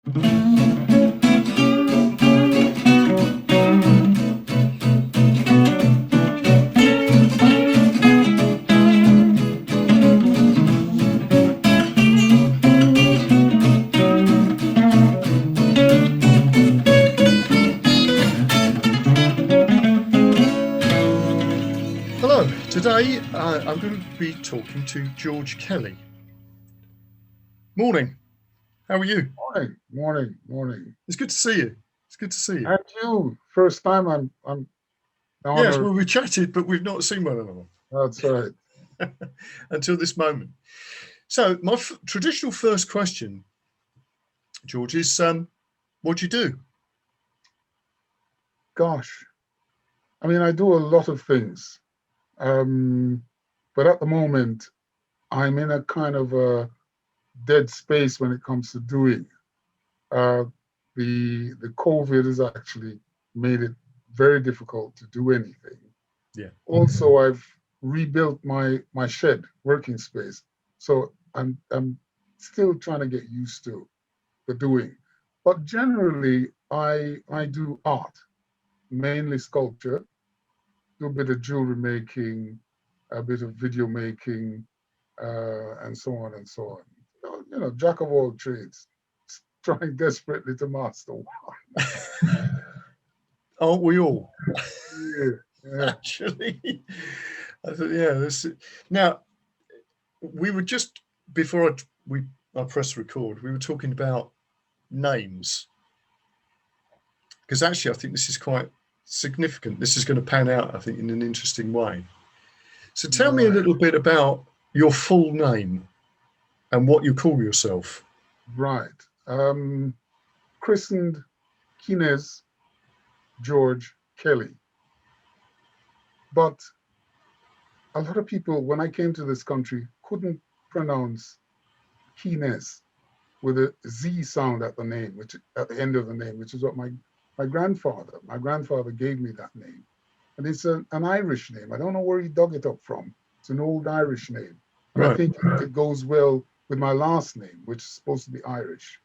Hello, today I'm going to be talking to George Kelly. Morning, how are you? Morning. It's good to see you. It's good to see you. And you, first time I'm Yes, honored. well, we chatted, but we've not seen one another That's right. until this moment. So my traditional first question, George, is what do you do? Gosh, I mean, I do a lot of things, but at the moment, I'm in a kind of a dead space when it comes to doing. Uh, the COVID has actually made it very difficult to do anything. Yeah. Also, I've rebuilt my shed working space, so I'm still trying to get used to the doing. But generally, I do art, mainly sculpture, do a bit of jewelry making, a bit of video making, and so on and so on. Jack of all trades, trying desperately to master one. Aren't we all? Yeah. Actually, I thought, yeah. Now, we were just before I pressed record. We were talking about names because actually, I think this is quite significant. This is going to pan out, I think, in an interesting way. So, tell me a little bit about your full name and what you call yourself. Right. Christened Kines George Kelly. But a lot of people, when I came to this country, couldn't pronounce Kines with a Z sound at the name, which at the end of the name, which is what my grandfather gave me that name. And it's an Irish name. I don't know where he dug it up from. It's an old Irish name. And I think it goes well with my last name, which is supposed to be Irish.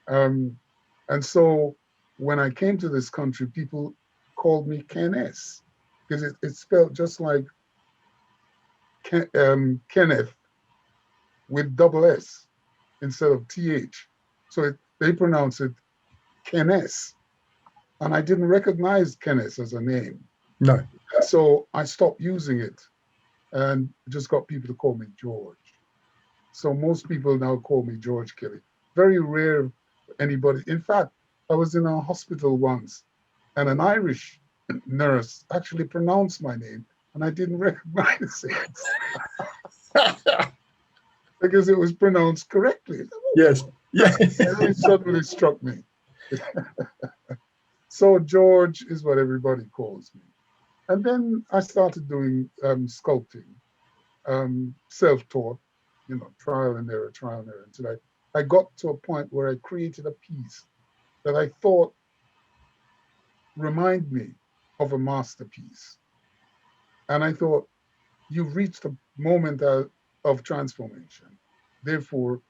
And so when I came to this country, people called me Kenneth because it's spelled just like Kenneth with double S instead of TH. So they pronounce it Kenneth. And I didn't recognize Kenneth as a name. No. So I stopped using it and just got people to call me George. So most people now call me George Kelly. Very rare anybody. In fact, I was in a hospital once and an Irish nurse actually pronounced my name and I didn't recognize it because it was pronounced correctly. Yes. Yeah. It suddenly struck me. So George is what everybody calls me. And then I started doing sculpting, self-taught, trial and error, until I got to a point where I created a piece that I thought reminded me of a masterpiece. And I thought, you've reached a moment of transformation. Therefore,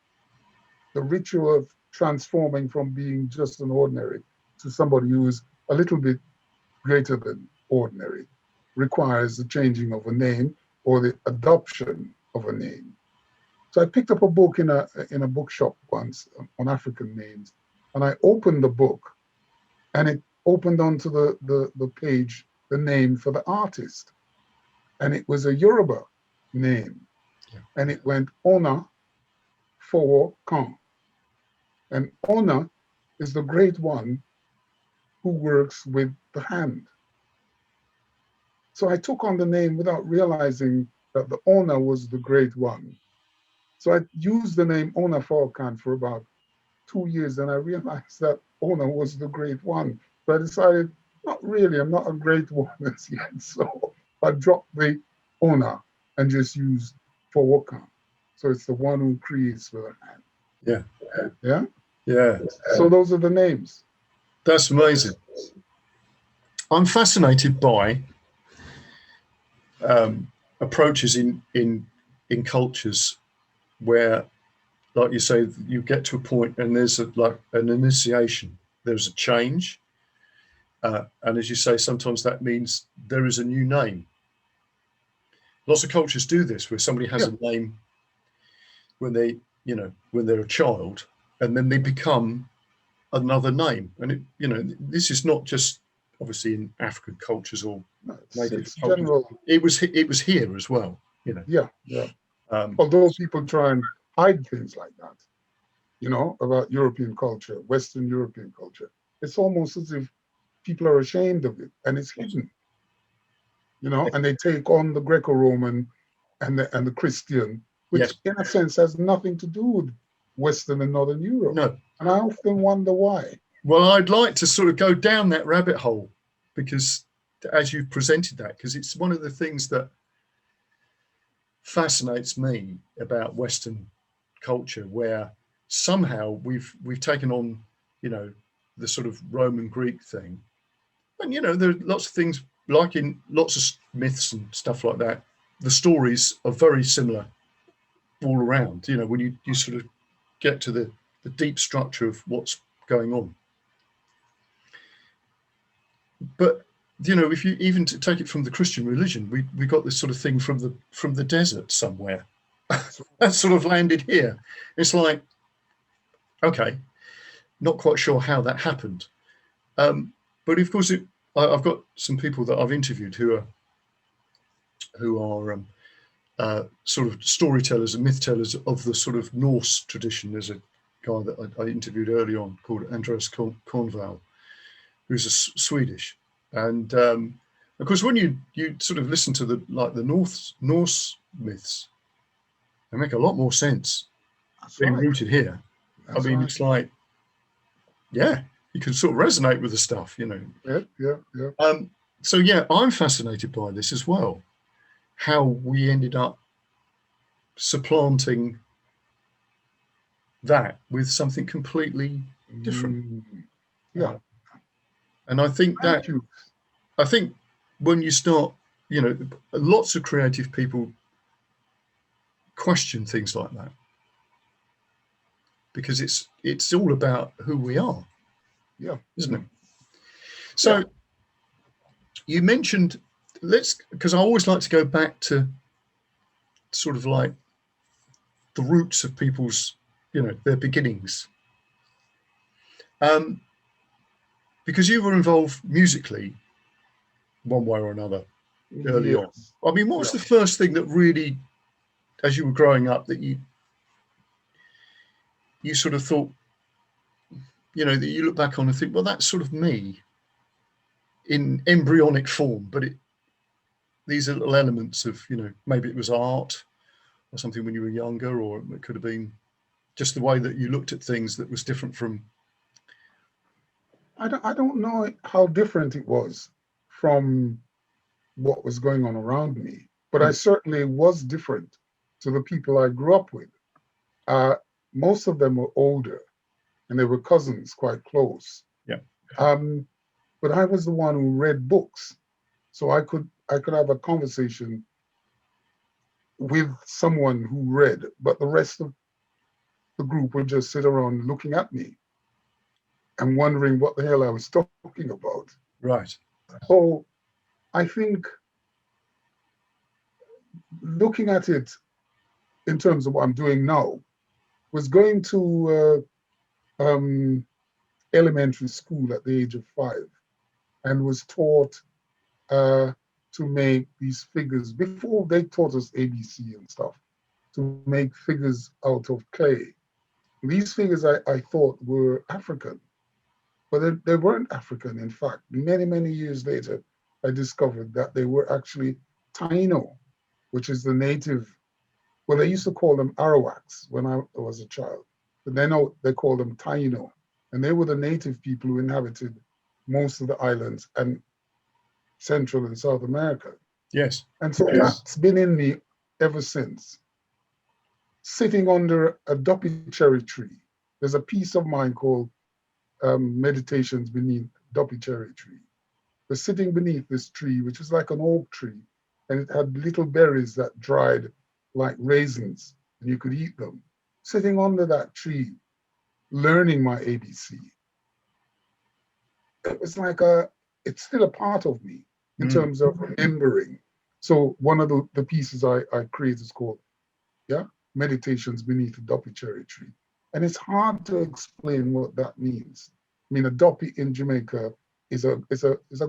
the ritual of transforming from being just an ordinary to somebody who is a little bit greater than ordinary requires the changing of a name or the adoption of a name. So I picked up a book in a bookshop once on African names, and I opened the book, and it opened onto the page the name for the artist, and it was a Yoruba name, and it went Ona Fowokan, and Ona is the great one who works with the hand. So I took on the name without realizing that the owner was the great one. So I used the name Ona Fowokan for about 2 years, and I realized that Ona was the great one. But I decided, not really, I'm not a great one as yet. So I dropped the Ona and just used Fowokan. So it's the one who creates with a hand. Yeah. Yeah? Yeah. So those are the names. That's amazing. I'm fascinated by approaches in cultures where like you say, you get to a point and there's like an initiation, there's a change. And as you say, sometimes that means there is a new name. Lots of cultures do this, where somebody has Yeah. a name when they, when they're a child, and then they become another name. And this is not just obviously in African cultures or No, native it's cultures. general. It was here as well. Yeah, yeah. Um, Although people try and hide things like that, about European culture, Western European culture, it's almost as if people are ashamed of it and it's hidden, and they take on the Greco-Roman and the Christian, which yes, in a sense has nothing to do with Western and Northern Europe. no. And I often wonder why. Well, I'd like to sort of go down that rabbit hole because, as you've presented that, because it's one of the things that fascinates me about Western culture, where somehow we've taken on, the sort of Roman Greek thing, and there are lots of things like in lots of myths and stuff like that. The stories are very similar all around. When you sort of get to the deep structure of what's going on. But if you even to take it from the Christian religion, we got this sort of thing from the desert somewhere that sort of landed here. It's like, okay, not quite sure how that happened, but of course I've got some people that I've interviewed who are sort of storytellers and myth tellers of the sort of Norse tradition. There's a guy that I interviewed early on called Andreas Kornvall, who's Swedish. And of course, when you sort of listen to the Norse myths, they make a lot more sense being rooted here. That's I mean, right. it's like, yeah, you can sort of resonate with the stuff, Yeah. So yeah, I'm fascinated by this as well, how we ended up supplanting that with something completely different. Yeah. And I think Thank you. when you start, lots of creative people question things like that because it's all about who we are, Yeah. isn't it? So you mentioned, because I always like to go back to sort of like the roots of people's, their beginnings. Because you were involved musically one way or another early on. Yes. I mean, what was Yeah. the first thing that really, as you were growing up, that you sort of thought, that you look back on and think, well, that's sort of me in embryonic form, but these are little elements of, maybe it was art or something when you were younger, or it could have been just the way that you looked at things that was different from. I don't know how different it was from what was going on around me, but I certainly was different to the people I grew up with. Most of them were older, and they were cousins, quite close. Yeah. But I was the one who read books, so I could have a conversation with someone who read, but the rest of the group would just sit around looking at me and wondering what the hell I was talking about. Right. So I think looking at it in terms of what I'm doing now was going to elementary school at the age of 5 and was taught to make these figures before they taught us ABC and stuff, to make figures out of clay. These figures I thought were African, but they weren't African. In fact, many, many years later, I discovered that they were actually Taino, which is the native, well, they used to call them Arawaks when I was a child, but now they call them Taino. And they were the native people who inhabited most of the islands and Central and South America. Yes. And so that's been in me ever since. Sitting under a duppy cherry tree, there's a piece of mine called Meditations Beneath Duppy Cherry Tree. We're sitting beneath this tree, which is like an oak tree, and it had little berries that dried like raisins, and you could eat them. sitting under that tree, learning my ABC, it was like it's still a part of me in terms of remembering. So one of the pieces I created is called, Meditations Beneath a Doppy Cherry Tree. And it's hard to explain what that means. I mean, a doppy in Jamaica is a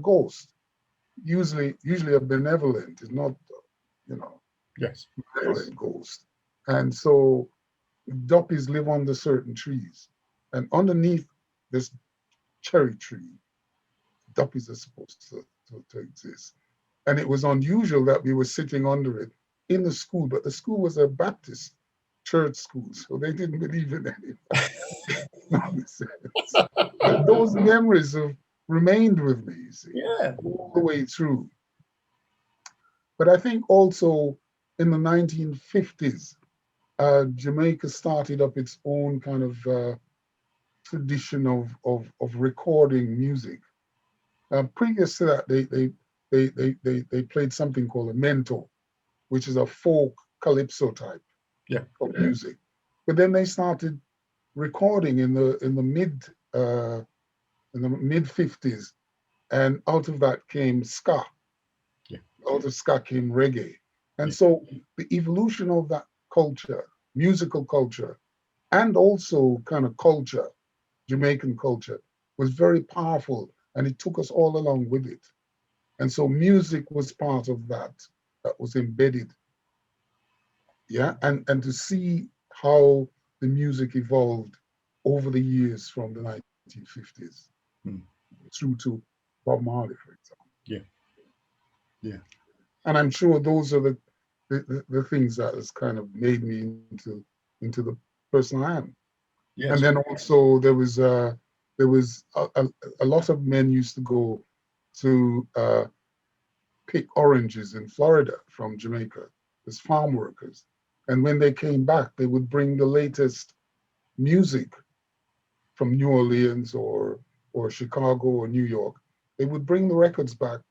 ghost, usually a benevolent, is not, Yes. benevolent ghost. And so doppies live under certain trees. And underneath this cherry tree, doppies are supposed to exist. And it was unusual that we were sitting under it in the school, but the school was a Baptist church school, so they didn't believe in any nonsense. But those memories have remained with me, you see, all the way through. But I think also in the 1950s, Jamaica started up its own kind of tradition of recording music. Previous to that, they played something called a mento, which is a folk calypso type of music. But then they started recording in the mid 50s, and out of that came ska. Out of ska came reggae. And so the evolution of that culture, musical culture, and also kind of culture, Jamaican culture, was very powerful, and it took us all along with it. And so music was part of that was embedded. And to see how the music evolved over the years from the 1950s through to Bob Marley, for example. Yeah. And I'm sure those are the things that has kind of made me into the person I am. Yes. And then also there was a lot of men used to go to pick oranges in Florida from Jamaica as farm workers. And when they came back, they would bring the latest music from New Orleans or Chicago or New York. They would bring the records back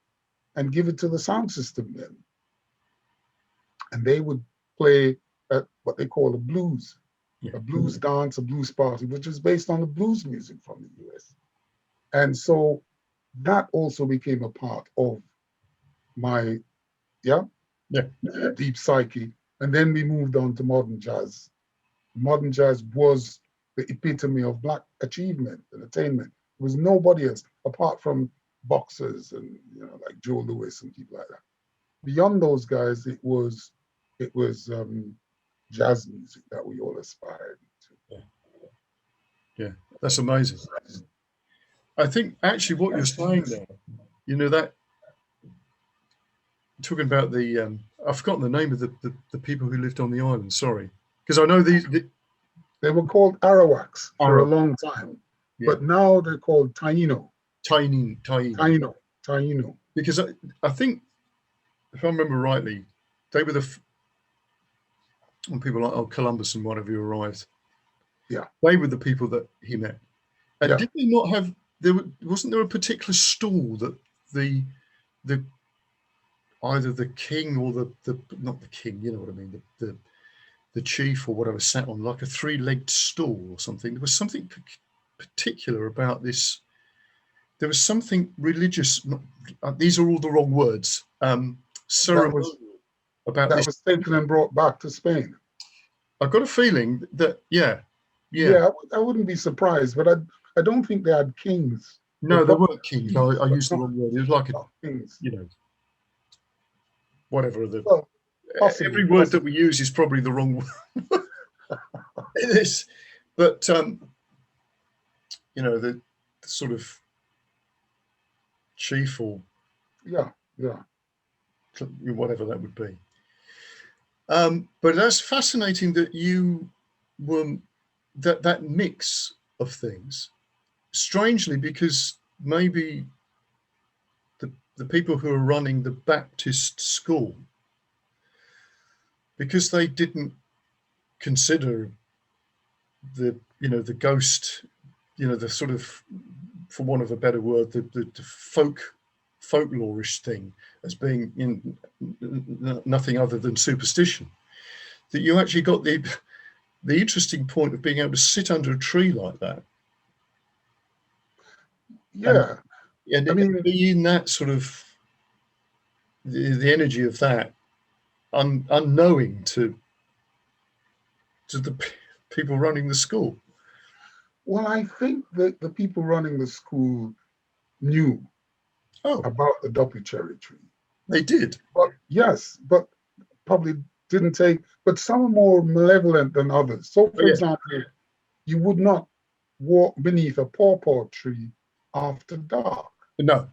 and give it to the sound system then. And they would play at what they call a blues dance, a blues party, which is based on the blues music from the US. And so that also became a part of my deep psyche. And then we moved on to modern jazz. Modern jazz was the epitome of Black achievement and attainment. There was nobody else apart from boxers and like Joe Louis and people like that. Beyond those guys, it was jazz music that we all aspired to. Yeah, that's amazing. I think actually what you're saying there, that talking about the I've forgotten the name of the people who lived on the island. Sorry, because I know they were called Arawaks for a long time, but now they're called Taino. Taino. Because I think, if I remember rightly, they were when people like Columbus and whatever who arrived. Yeah, they were the people that he met. And did they not have? Wasn't there a particular stool that the either the king or the not the king, you know what I mean, the chief or whatever sat on, like a three-legged stool or something? There was something particular about this. There was something religious. These are all the wrong words. Ceremonial about that this. Was taken and brought back to Spain. I've got a feeling that I wouldn't be surprised, but I don't think they had kings. No, they weren't kings. I used the wrong word. It was like kings. Whatever every word that we use is probably the wrong word. It is, but the sort of chief or whatever that would be. But that's fascinating that you were that mix of things. Strangely, because maybe the people who are running the Baptist school, because they didn't consider the ghost, the sort of, for want of a better word, the folklorish thing as being nothing other than superstition, that you actually got the interesting point of being able to sit under a tree like that Yeah, and I mean, be in that sort of the energy of that, unknowing to the people running the school. well, I think that the people running the school knew Oh, about the Duppy cherry tree. they did. But yes, but probably didn't take, but some are more malevolent than others. So, Oh, for yeah. example, you would not walk beneath a pawpaw tree after dark. No.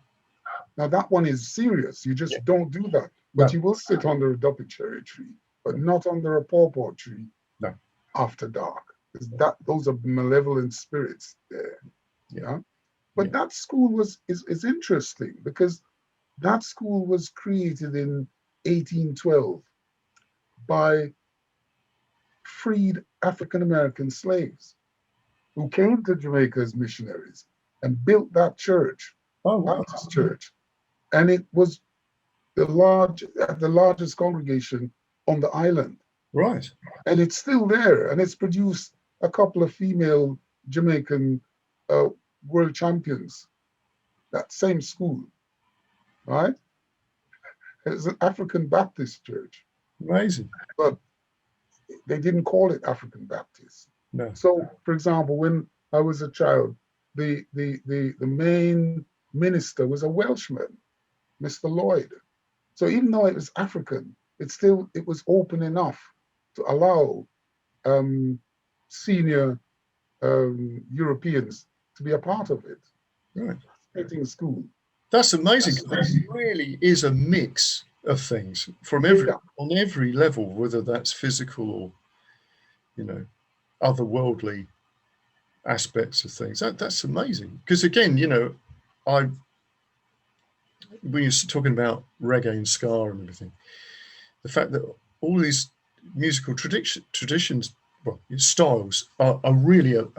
Now, that one is serious. You Yeah. just don't do that. But No. you will sit under a Duppy cherry tree, but not under a pawpaw tree No. after dark. Because those are malevolent spirits there. Yeah. But Yeah. that school is interesting because that school was created in 1812 by freed African American slaves who came to Jamaica as missionaries and built that church, Oh, wow. Baptist church. And it was the largest congregation on the island. Right. And it's still there. And it's produced a couple of female Jamaican uh, world champions, that same school, right? It's an African Baptist church, Amazing. but they didn't call it African Baptist. No. So, for example, when I was a child, the main minister was a Welshman, Mr. Lloyd. So even though it was African, it was open enough to allow senior Europeans to be a part of it. Right. Fascinating school. That's amazing. It really is a mix of things from on every level, whether that's physical or, otherworldly aspects of things. That's amazing. Because again, when you're talking about reggae and ska and everything, the fact that all these musical traditions, well, styles are really a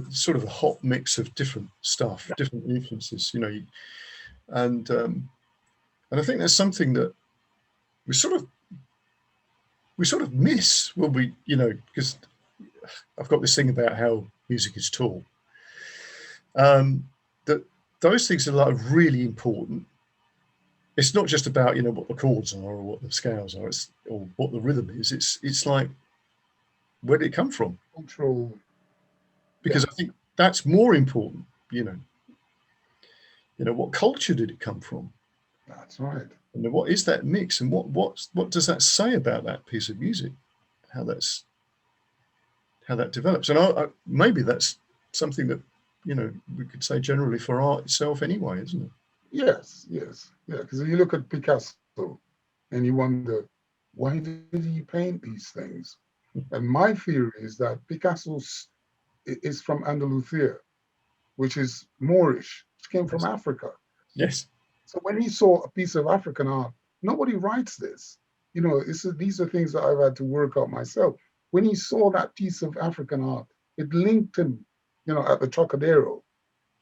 sort of a hot mix of different stuff, different influences, and I think that's something that we sort of miss when we, because I've got this thing about how music is taught, that those things are like really important. It's not just about what the chords are or what the scales are, or what the rhythm is. It's like, where did it come from? Control. Because I think that's more important. What culture did it come from? That's right. And what is that mix, and what does that say about that piece of music? How that develops, and maybe that's something that we could say generally for art itself, anyway, isn't it? Yes, yes, yeah. Because you look at Picasso and you wonder, why did he paint these things? And my theory is that Picasso is from Andalusia, which is Moorish, which came from Africa. Yes. So when he saw a piece of African art, nobody writes this. These are things that I've had to work out myself. When he saw that piece of African art, it linked him, at the Trocadero.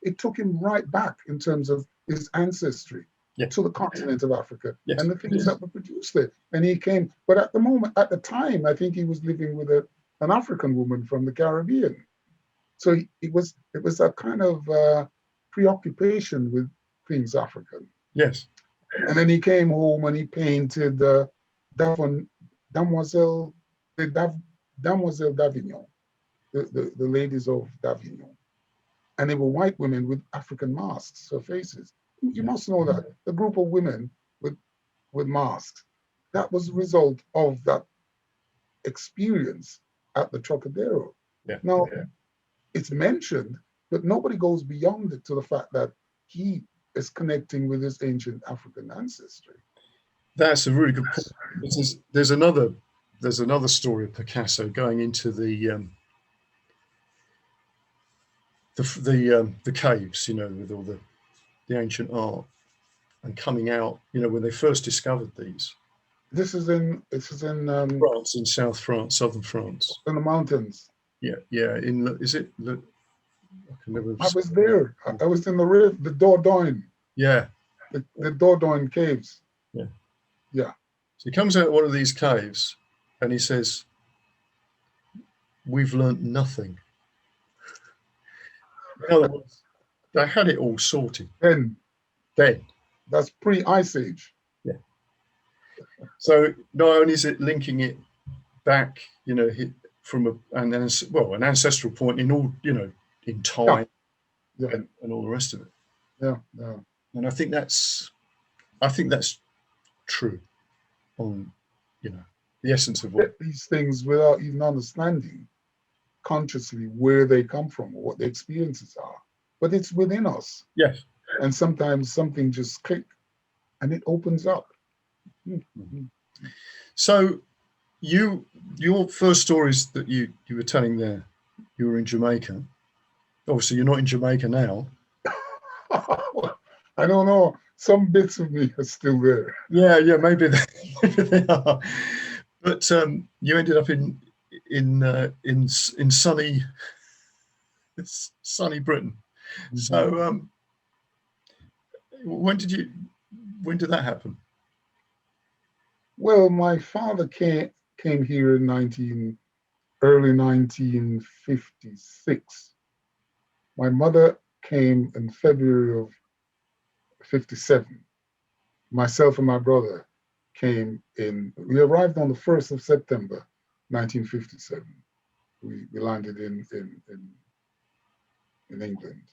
It took him right back in terms of his ancestry to the continent of Africa and the things that were produced there. And he came, but at the time, I think he was living with an African woman from the Caribbean. So it was a kind of preoccupation with things African. Yes. And then he came home and he painted Damoiselle d'Avignon, the ladies of d'Avignon. And they were white women with African masks or faces. You must know that the group of women with masks, that was the result of that experience at the Trocadero. Now, it's mentioned, but nobody goes beyond it to the fact that he is connecting with his ancient African ancestry. That's a really good point. There's another story of Picasso going into the caves, with all the ancient art, and coming out, when they first discovered these. This is in France, in South France, southern France. In the mountains. Yeah. Is it? I was there. I was in the rift, the Dordogne. Yeah. The Dordogne caves. Yeah. Yeah. So he comes out of one of these caves, and he says, we've learnt nothing. In other words, they had it all sorted Then then. that's pre-Ice Age. Yeah. So not only is it linking it back, from an ancestral point in all, in Yeah, time yeah, and all the rest of it. yeah, yeah. And I think that's true on, the essence of what. Get these things without even understanding consciously where they come from or what the experiences are. But it's within us. Yes. And sometimes something just click and it opens up. Mm-hmm. So your first stories that you were telling there, you were in Jamaica. Obviously, you're not in Jamaica now. I don't know. Some bits of me are still there. Yeah, maybe they are. But you ended up in sunny Britain. Mm-hmm. So when did that happen? Well, my father came here in early 1956. My mother came in February of 57. Myself and my brother we arrived on the 1st of September, 1957. We landed in England.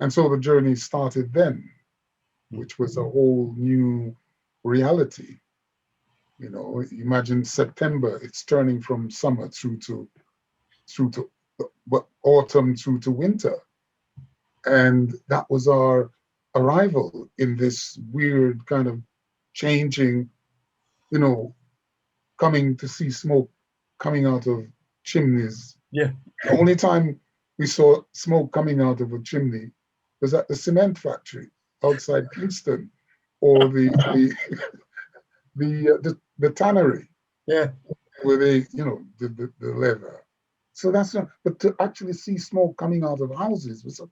And so the journey started then, which was a whole new reality. Imagine September, it's turning from summer through to autumn through to winter. And that was our arrival in this weird kind of changing, coming to see smoke coming out of chimneys. Yeah. The only time we saw smoke coming out of a chimney was at the cement factory outside Kingston, or the tannery. Yeah. Where they, the leather. So that's not, but to actually see smoke coming out of houses was a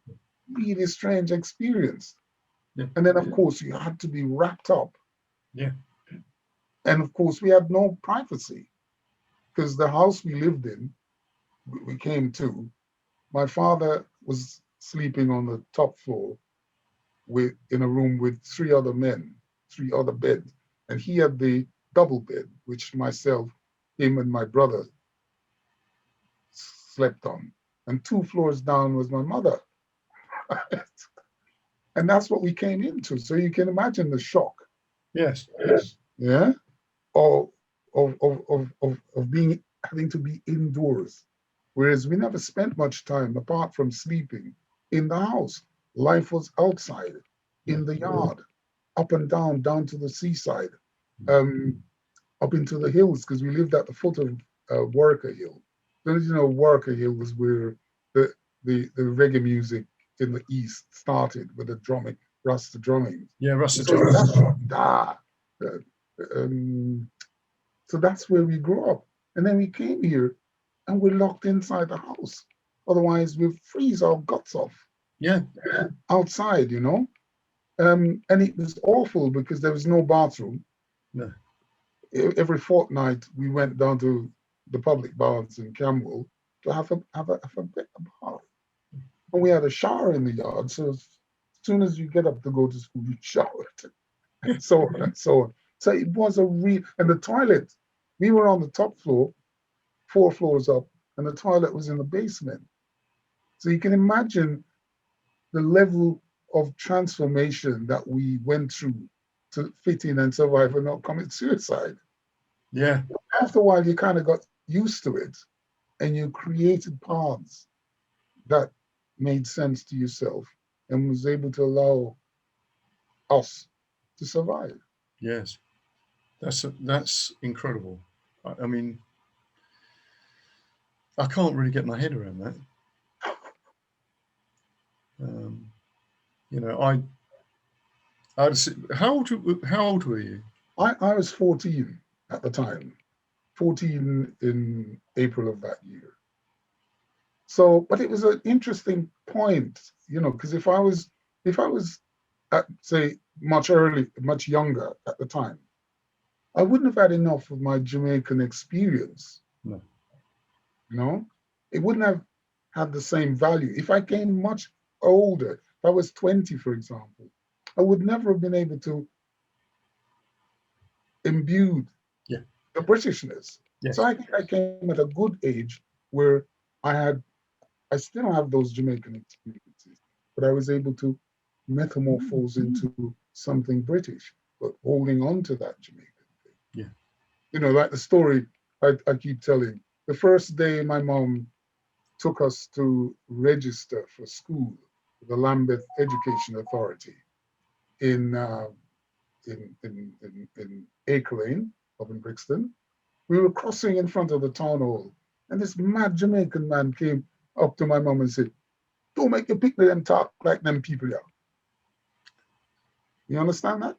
really strange experience. Yeah. And then, of course, you had to be wrapped up. Yeah. And of course, we had no privacy because the house we lived in, we came to, my father was sleeping on the top floor in a room with three other beds. And he had the double bed, which myself, him and my brother slept on. And 2 floors down was my mother. And that's what we came into. So you can imagine the shock. Yes. Yeah. Of having to be indoors. Whereas we never spent much time apart from sleeping in the house. Life was outside, in the yard, up and down to the seaside, up into the hills, because we lived at the foot of Worker Hill. Worker Hill was where the reggae music in the East started with the drumming, Rasta drumming. Yeah, Rasta drumming. So that's where we grew up. And then we came here and we're locked inside the house. Otherwise, we'll freeze our guts off. Yeah. Outside, And it was awful because there was no bathroom. No. Every fortnight, we went down to the public baths in Camwell to have a bath. And we had a shower in the yard. So as soon as you get up to go to school, you shower. And so on and so on. So it was and the toilet, we were on the top floor, 4 floors up, and the toilet was in the basement. So you can imagine the level of transformation that we went through to fit in and survive and not commit suicide. Yeah. After a while, you kind of got used to it and you created paths that made sense to yourself and was able to allow us to survive. Yes. That's incredible. I mean, I can't really get my head around that. How old were you? I was 14 at the time, 14 in April of that year. So, but it was an interesting point, because if I was at, say, much younger at the time, I wouldn't have had enough of my Jamaican experience you know? It wouldn't have had the same value. If I came much older, if I was 20, for example, I would never have been able to imbue Yeah. the Britishness. So Yes. I came at a good age where I had, I still have those Jamaican experiences, but I was able to metamorphose into something British, but holding on to that Jamaican thing. Yeah. You know, like the story I keep telling. The first day my mom took us to register for school, the Lambeth Education Authority in Acre Lane up in Brixton. We were crossing in front of the town hall, and this mad Jamaican man came up to my mom and said, "Don't make your picnic them talk like them people here." You understand that?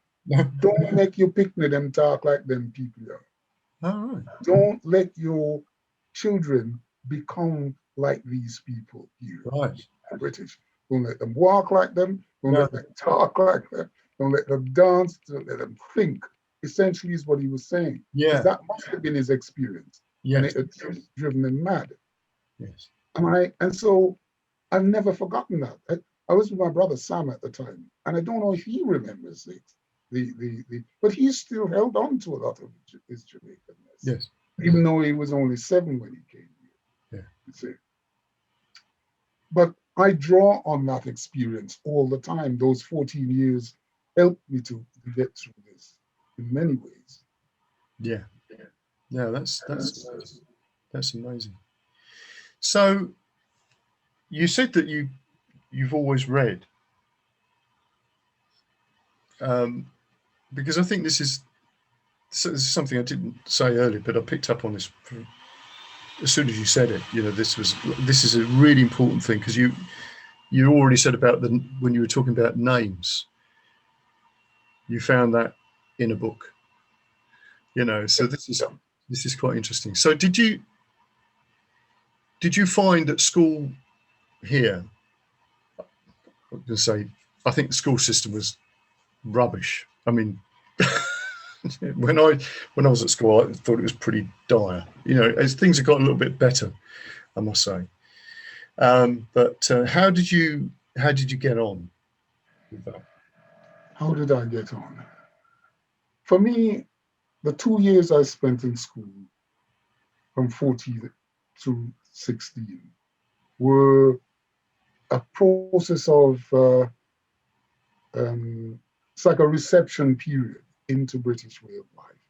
Don't make your picnic them talk like them people here. All right. Don't let your children become like these people here, Right. the British. Don't let them walk like them. Don't No. let them talk like them. Don't let them dance. Don't let them think. Essentially, is what he was saying. Because Yeah. that must have been his experience, and Yes. it had driven him mad. Yes. And so I've never forgotten that. I was with my brother Sam at the time, and I don't know if he remembers it. But he still held on to a lot of his Jamaicanness, Yes. even though he was only 7 when he came here. Yeah. You see. But I draw on that experience all the time. Those 14 years helped me to get through this in many ways. Yeah. Yeah. That's amazing. So you said that you've always read, because I think this is something I didn't say earlier, but I picked up on this as soon as you said it. You know, this is a really important thing, because you already said about when you were talking about names, you found that in a book. You know, so this is quite interesting. So did you find at school here? I'm going to say, I think the school system was rubbish. I mean, when I was at school, I thought it was pretty dire. You know, as things have got a little bit better, I must say. But how did you get on with that? How did I get on? For me, the 2 years I spent in school from 14 to 16 were a process of it's like a reception period into British way of life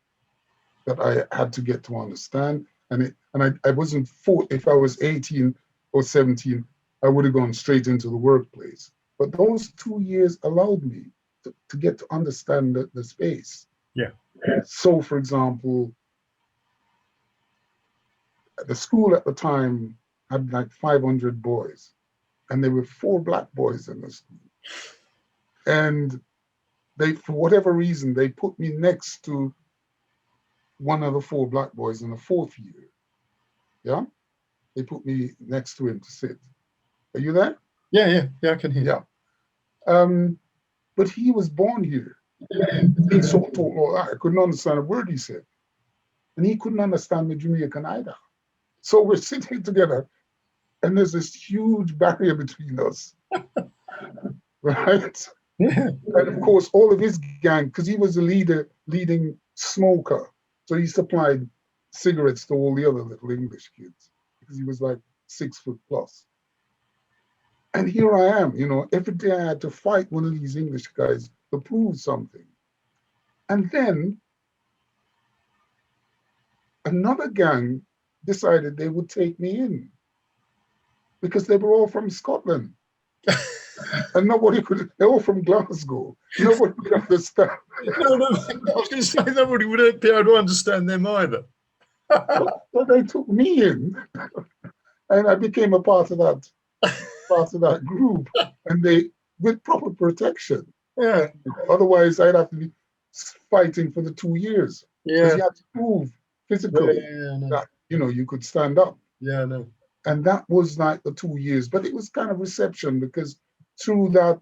that I had to get to understand. I wasn't if I was 18 or 17, I would have gone straight into the workplace. But those 2 years allowed me to get to understand the space. Yeah. So, for example, the school at the time had like 500 boys, and there were 4 black boys in the school. And they, for whatever reason, they put me next to one of the 4 black boys in the 4th year. Yeah, they put me next to him to sit. Are you there? Yeah. I can hear. Yeah. But he was born here. He so told, I couldn't understand a word he said, and he couldn't understand the Jamaican either. So we're sitting together, and there's this huge barrier between us, right? Yeah. And of course, all of his gang, because he was the leading smoker, so he supplied cigarettes to all the other little English kids because he was like 6 foot plus. And here I am, every day I had to fight one of these English guys to prove something. And then another gang decided they would take me in because they were all from Scotland. And they're all from Glasgow. Nobody could understand. No, I was going to say nobody would be able to understand them either. So they took me in, and I became a part of that group, and they with proper protection. Yeah. Otherwise, I'd have to be fighting for the 2 years because you had to prove physically that you could stand up. Yeah, no. And that was like the 2 years, but it was kind of reception because through that,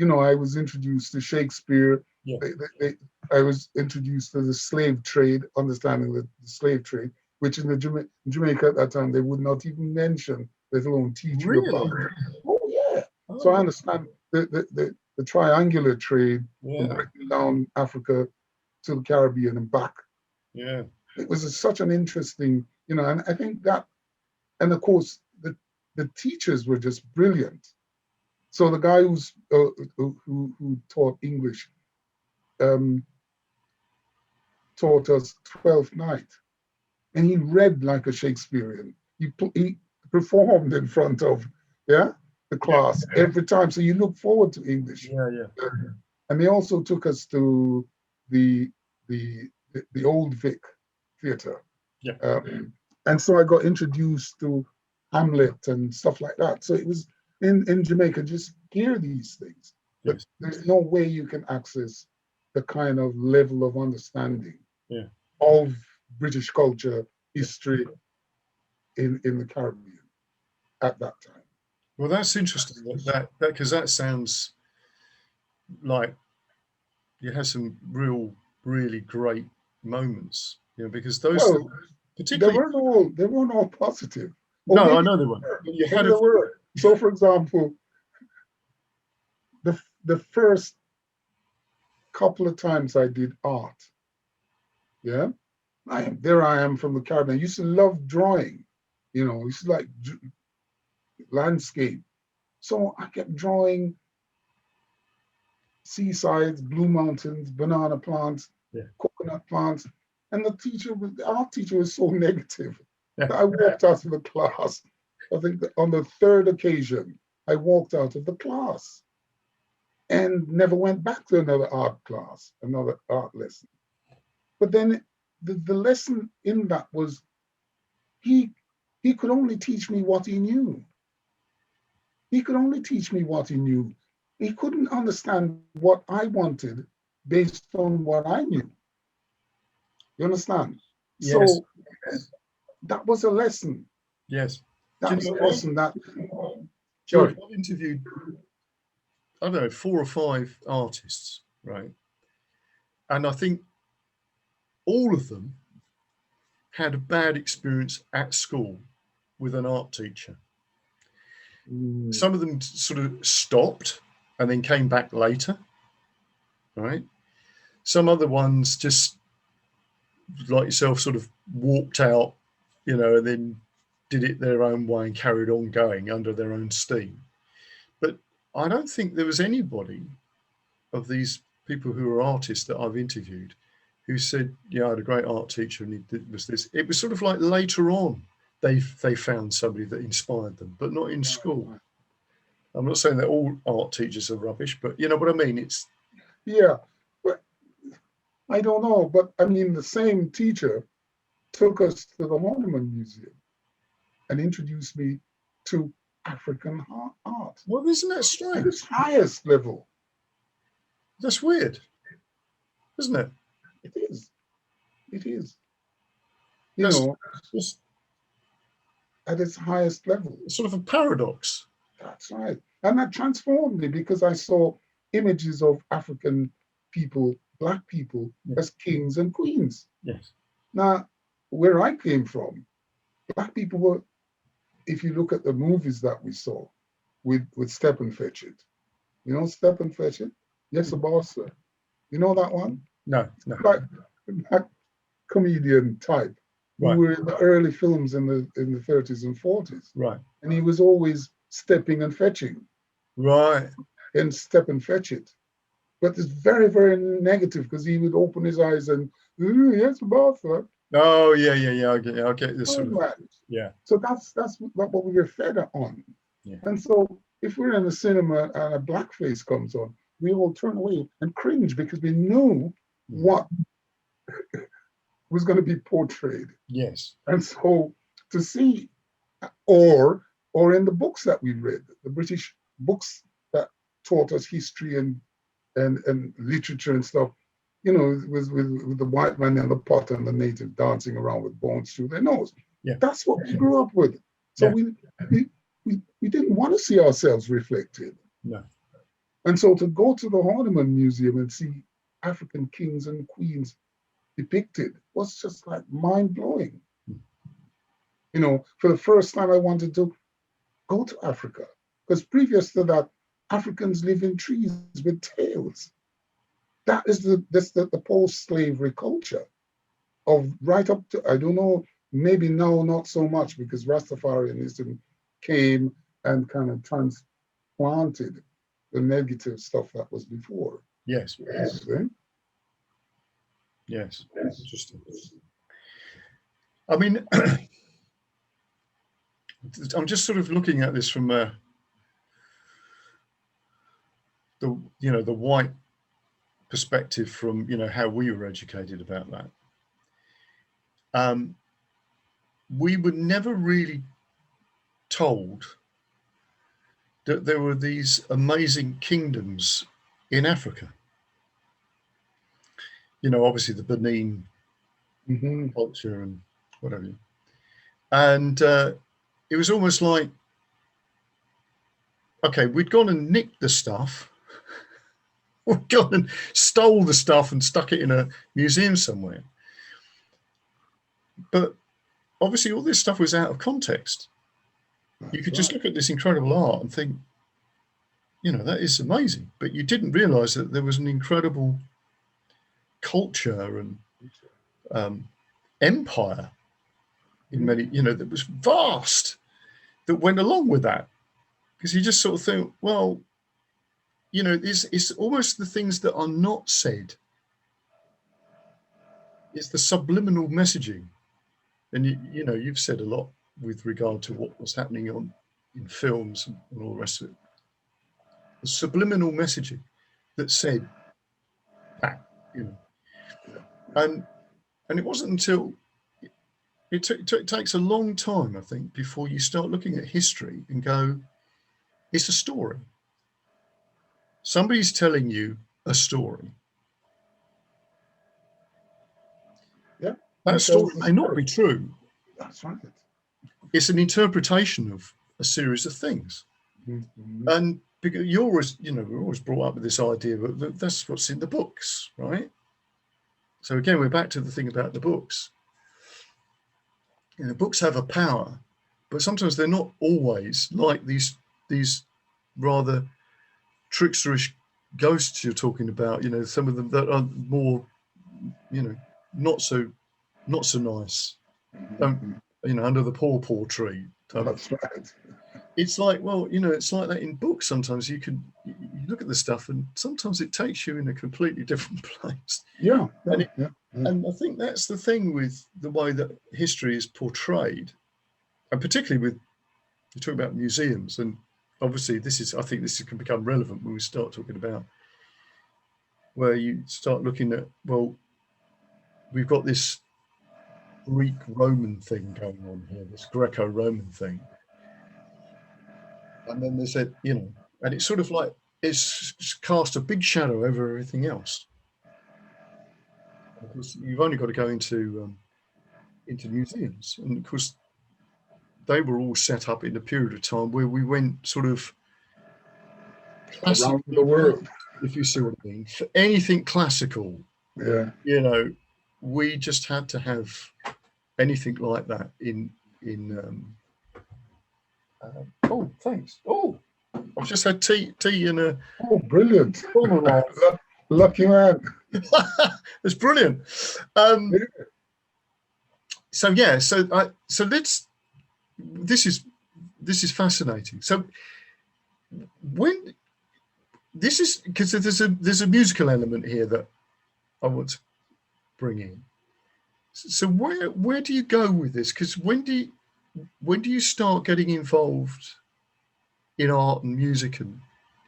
I was introduced to Shakespeare. Yeah. I was introduced to the slave trade, understanding the slave trade. which in Jamaica at that time they would not even mention, let alone teach you about. Really? Oh yeah. So I Oh, understand the triangular trade from yeah, Britain down Africa to the Caribbean and back. yeah, It was such an interesting, and I think that, and of course the teachers were just brilliant. So the guy who taught English um, taught us Twelfth Night, and he read like a Shakespearean. He performed in front of the yeah, class every time, so you look forward to English. yeah, yeah, And they also took us to the the the Old Vic Theatre, yeah, and so I got introduced to Hamlet and stuff like that. So it was in Jamaica, just hear these things, but yes, there's no way you can access the kind of level of understanding yeah. of British culture, history in the Caribbean at that time. Well, that's interesting. That because that sounds like you had some really great moments. Because those Well, things, particularly. they weren't all positive. Or No, I maybe know they weren't. But you had maybe a. they were. So, for example, the first couple of times I did art, yeah, I am from the Caribbean. I used to love drawing, used to like landscape. So I kept drawing seasides, blue mountains, banana plants, Yeah, coconut plants. And the art teacher was so negative yeah, that I walked out of the class. I think that on the third occasion, I walked out of the class and never went back to another art class, another art lesson. But then the lesson in that was he he could only teach me what he knew. He could only teach me what he knew. He couldn't understand what I wanted based on what I knew. You understand? yes, So that was a lesson. yes. Do That you was a know, lesson that, George, sorry. I've interviewed, I don't know, 4 or 5 artists, right? And I think all of them had a bad experience at school with an art teacher. Mm, Some of them sort of stopped and then came back later, right? Some other ones just, like yourself, sort of walked out, and then did it their own way and carried on going under their own steam. But I don't think there was anybody of these people who are artists that I've interviewed who said, "Yeah, I had a great art teacher, and was this." It was sort of like later on they found somebody that inspired them, but not in school. I'm not saying that all art teachers are rubbish, but you know what I mean. It's yeah, but I don't know. But I mean, the same teacher took us to the Horniman Museum and introduced me to African art well, isn't that at strange? its highest level. That's weird, isn't it? It is. It is. You That's know, just at its highest level. sort of a paradox. That's right. And that transformed me because I saw images of African people, Black people, Yeah. as kings and queens. Yes. Now, where I came from, Black people were, if you look at the movies that we saw with Stephen Fetchit, Stephen Fetchit? Yes, boss, sir. You know that one? No. No. Like that comedian type who Right. were in the early films in the 30s and 40s. Right. And he was always stepping and fetching Right. and step and fetch it. But it's very, very negative because he would open his eyes and, yes, Martha. Oh yeah, yeah, yeah. I get this sort of Right. yeah, So that's what we were fed on. yeah, And so if we're in the cinema and a blackface comes on, we all turn away and cringe because we knew what was going to be portrayed. yes, And so to see, or in the books that we read, the British books that taught us history and literature and stuff, with the white man in the pot and the native dancing around with bones through their nose. yeah, That's what we grew up with. So yeah, we didn't want to see ourselves reflected. no, And so to go to the Horniman Museum and see African kings and queens depicted was just like mind blowing. You know, for the first time, I wanted to go to Africa, because previous to that, Africans live in trees with tails. That is the post-slavery culture of right up to, I don't know, maybe now not so much, because Rastafarianism came and kind of transplanted the negative stuff that was before. Yes. Okay? Yes. Interesting. I mean, I'm just sort of looking at this from the white perspective, from how we were educated about that. We were never really told that there were these amazing kingdoms in Africa. Obviously the Benin culture and whatever. And it was almost like, okay, we'd gone and nicked the stuff. We'd gone and stole the stuff and stuck it in a museum somewhere. But obviously all this stuff was out of context. You could just look at this incredible art and think, that is amazing. But you didn't realize that there was an incredible culture and empire in many, that was vast, that went along with that. Because you just sort of think, well, it's almost the things that are not said. It's the subliminal messaging. And you've said a lot with regard to what was happening in films and all the rest of it. The subliminal messaging that said that, and it wasn't until it takes a long time, I think, before you start looking at history and go, it's a story. Somebody's telling you a story. Yeah. That story may not be true. That's right. It's an interpretation of a series of things. And because you're always, we're always brought up with this idea that that's what's in the books, right? So again, we're back to the thing about the books. Books have a power, but sometimes they're not always like these rather tricksterish ghosts you're talking about. Some of them that are more, not so nice. Under the pawpaw tree. That's right. It's like, well, it's like that in books. Sometimes you look at the stuff and sometimes it takes you in a completely different place. Yeah. And I think that's the thing with the way that history is portrayed, and particularly with, you talk about museums, and obviously I think this can become relevant when we start talking about where you start looking at, well, we've got this Greek-Roman thing going on here, this Greco-Roman thing. And then they said, and it's sort of like it's cast a big shadow over everything else. Of course, you've only got to go into museums, and of course, they were all set up in a period of time where we went sort of around the world, if you see what I mean. For anything classical, we just had to have anything like that in. Oh, thanks. Oh, I've just had tea and a. Oh, brilliant! Lucky man. It's brilliant. So let's. This is fascinating. So when this is, because there's a musical element here that I want to bring in. So where do you go with this? Because when do you start getting involved in art and music, and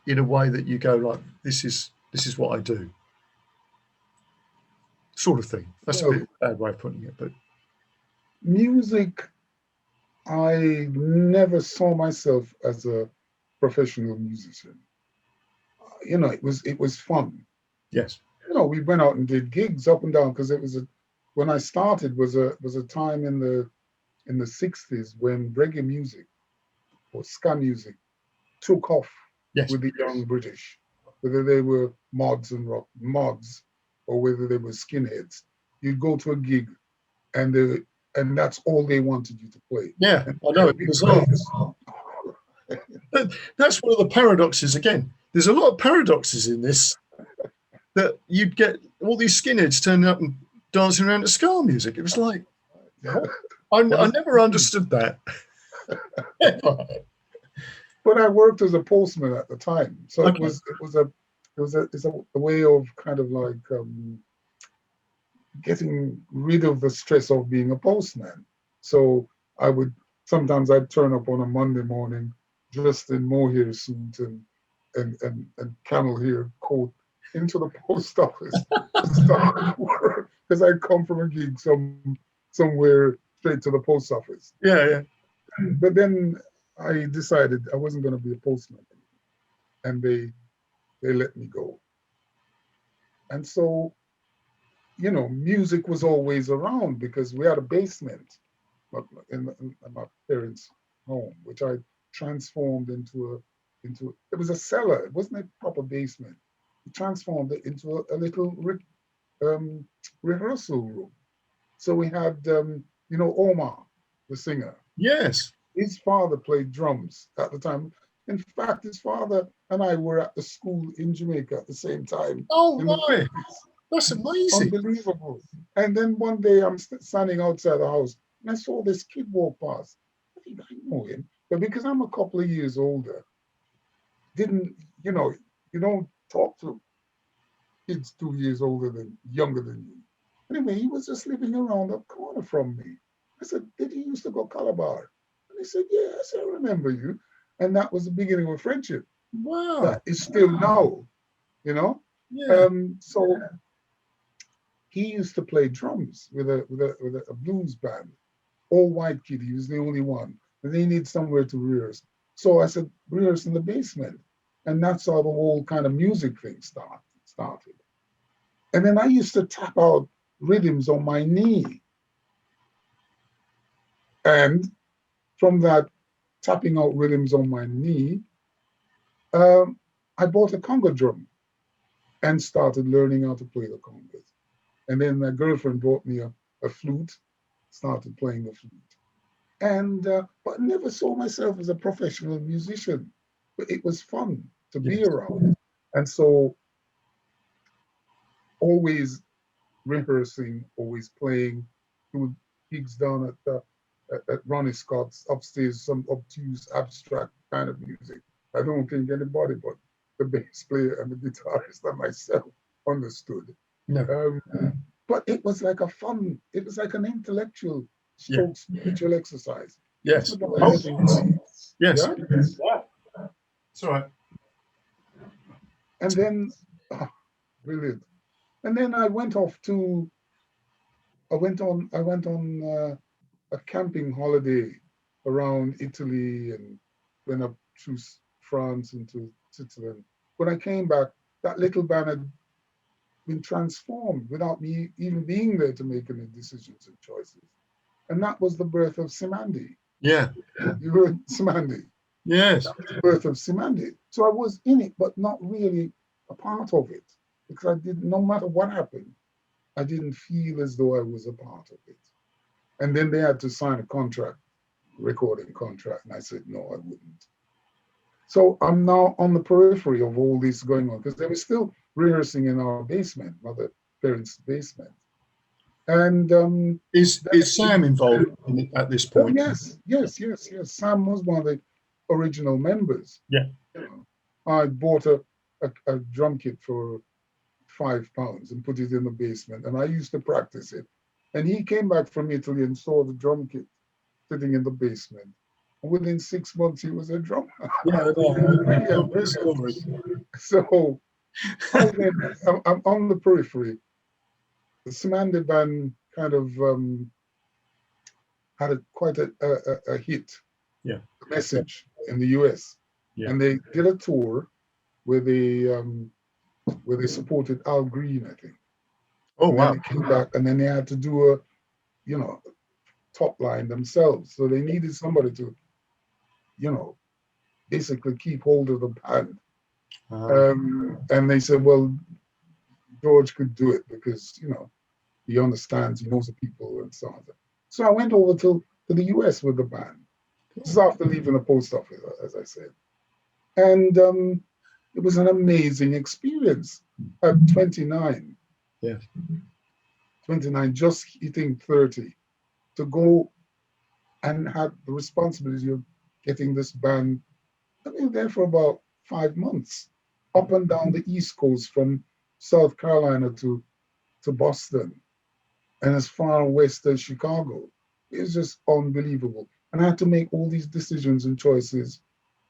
in a way that you go like, this is what I do, sort of thing? That's a bit of a bad way of putting it, but music, I never saw myself as a professional musician. It was fun. Yes. We went out and did gigs up and down, because it was when I started was a time in the 60s when reggae music or ska music took off with the young British, whether they were mods or whether they were skinheads. You'd go to a gig and and that's all they wanted you to play. Yeah, And I know it was That's one of the paradoxes again. There's a lot of paradoxes in this, that you'd get all these skinheads turning up and dancing around to ska music. It was like, what? I never understood that. But I worked as a postman at the time, so Okay. it's a way of kind of like getting rid of the stress of being a postman. So sometimes I'd turn up on a Monday morning dressed in mohair suit and camel hair coat into the post office to start work, because I'd come from a gig somewhere straight to the post office. Yeah. But then I decided I wasn't going to be a postman, and they let me go. And so, music was always around because we had a basement in my parents' home, which I transformed into it was a cellar. It wasn't a proper basement. We transformed it into a little rehearsal room. So we had, Omar, the singer. Yes. His father played drums at the time. In fact, his father and I were at the school in Jamaica at the same time. Oh, right. That's amazing. Unbelievable. And then one day I'm standing outside the house and I saw this kid walk past. I think I know him. But because I'm a couple of years older, you don't talk to kids 2 years younger than you. Anyway, he was just living around the corner from me. I said, did he used to go Calabar? And he said, yeah. I said, I remember you. And that was the beginning of a friendship. Wow. That is still now, Yeah. So he used to play drums with a blues band, all white kid. He was the only one. And they need somewhere to rehearse. So I said, rehearse in the basement. And that's how the whole kind of music thing started. And then I used to tap out rhythms on my knee. And from that tapping out rhythms on my knee, I bought a conga drum and started learning how to play the congas. And then my girlfriend brought me a flute, started playing the flute. And but never saw myself as a professional musician. But it was fun to be around. And so always rehearsing, always playing, doing gigs down at Ronnie Scott's upstairs, some obtuse, abstract kind of music. I don't think anybody but the bass player and the guitarist and myself understood. No. But it was like it was like an intellectual stroke spiritual exercise. Yes. Yes. Yeah? It's all right. And then, brilliant. And then I went on a camping holiday around Italy and went up through France into Switzerland. When I came back, that little band had been transformed without me even being there to make any decisions and choices. And that was the birth of Cymande. Yeah. You heard Cymande? Yes. That was the birth of Cymande. So I was in it, but not really a part of it, because no matter what happened, I didn't feel as though I was a part of it. And then they had to sign a recording contract, and I said, no, I wouldn't. So I'm now on the periphery of all this going on, because they were still rehearsing in our basement, mother parents' basement. And is Sam involved in it at this point? Yes. Sam was one of the original members. Yeah. I bought a drum kit for £5 and put it in the basement, and I used to practice it. And he came back from Italy and saw the drum kit sitting in the basement. And within 6 months, he was a drummer. So I'm on the periphery. The Cymande band kind of had quite a hit, a message in the US. Yeah. And they did a tour where they supported Al Green, I think. Oh, and wow. Then they came back, and then they had to do a top line themselves. So they needed somebody to, basically keep hold of the band. And they said, well, George could do it because, he understands, he knows the people and so on. So I went over to the US with the band. This is after leaving the post office, as I said. And it was an amazing experience at 29, Yes. 29, just hitting 30, to go and have the responsibility of getting this band. I mean, there for about 5 months, up and down the East Coast from South Carolina to Boston and as far west as Chicago. It was just unbelievable. And I had to make all these decisions and choices.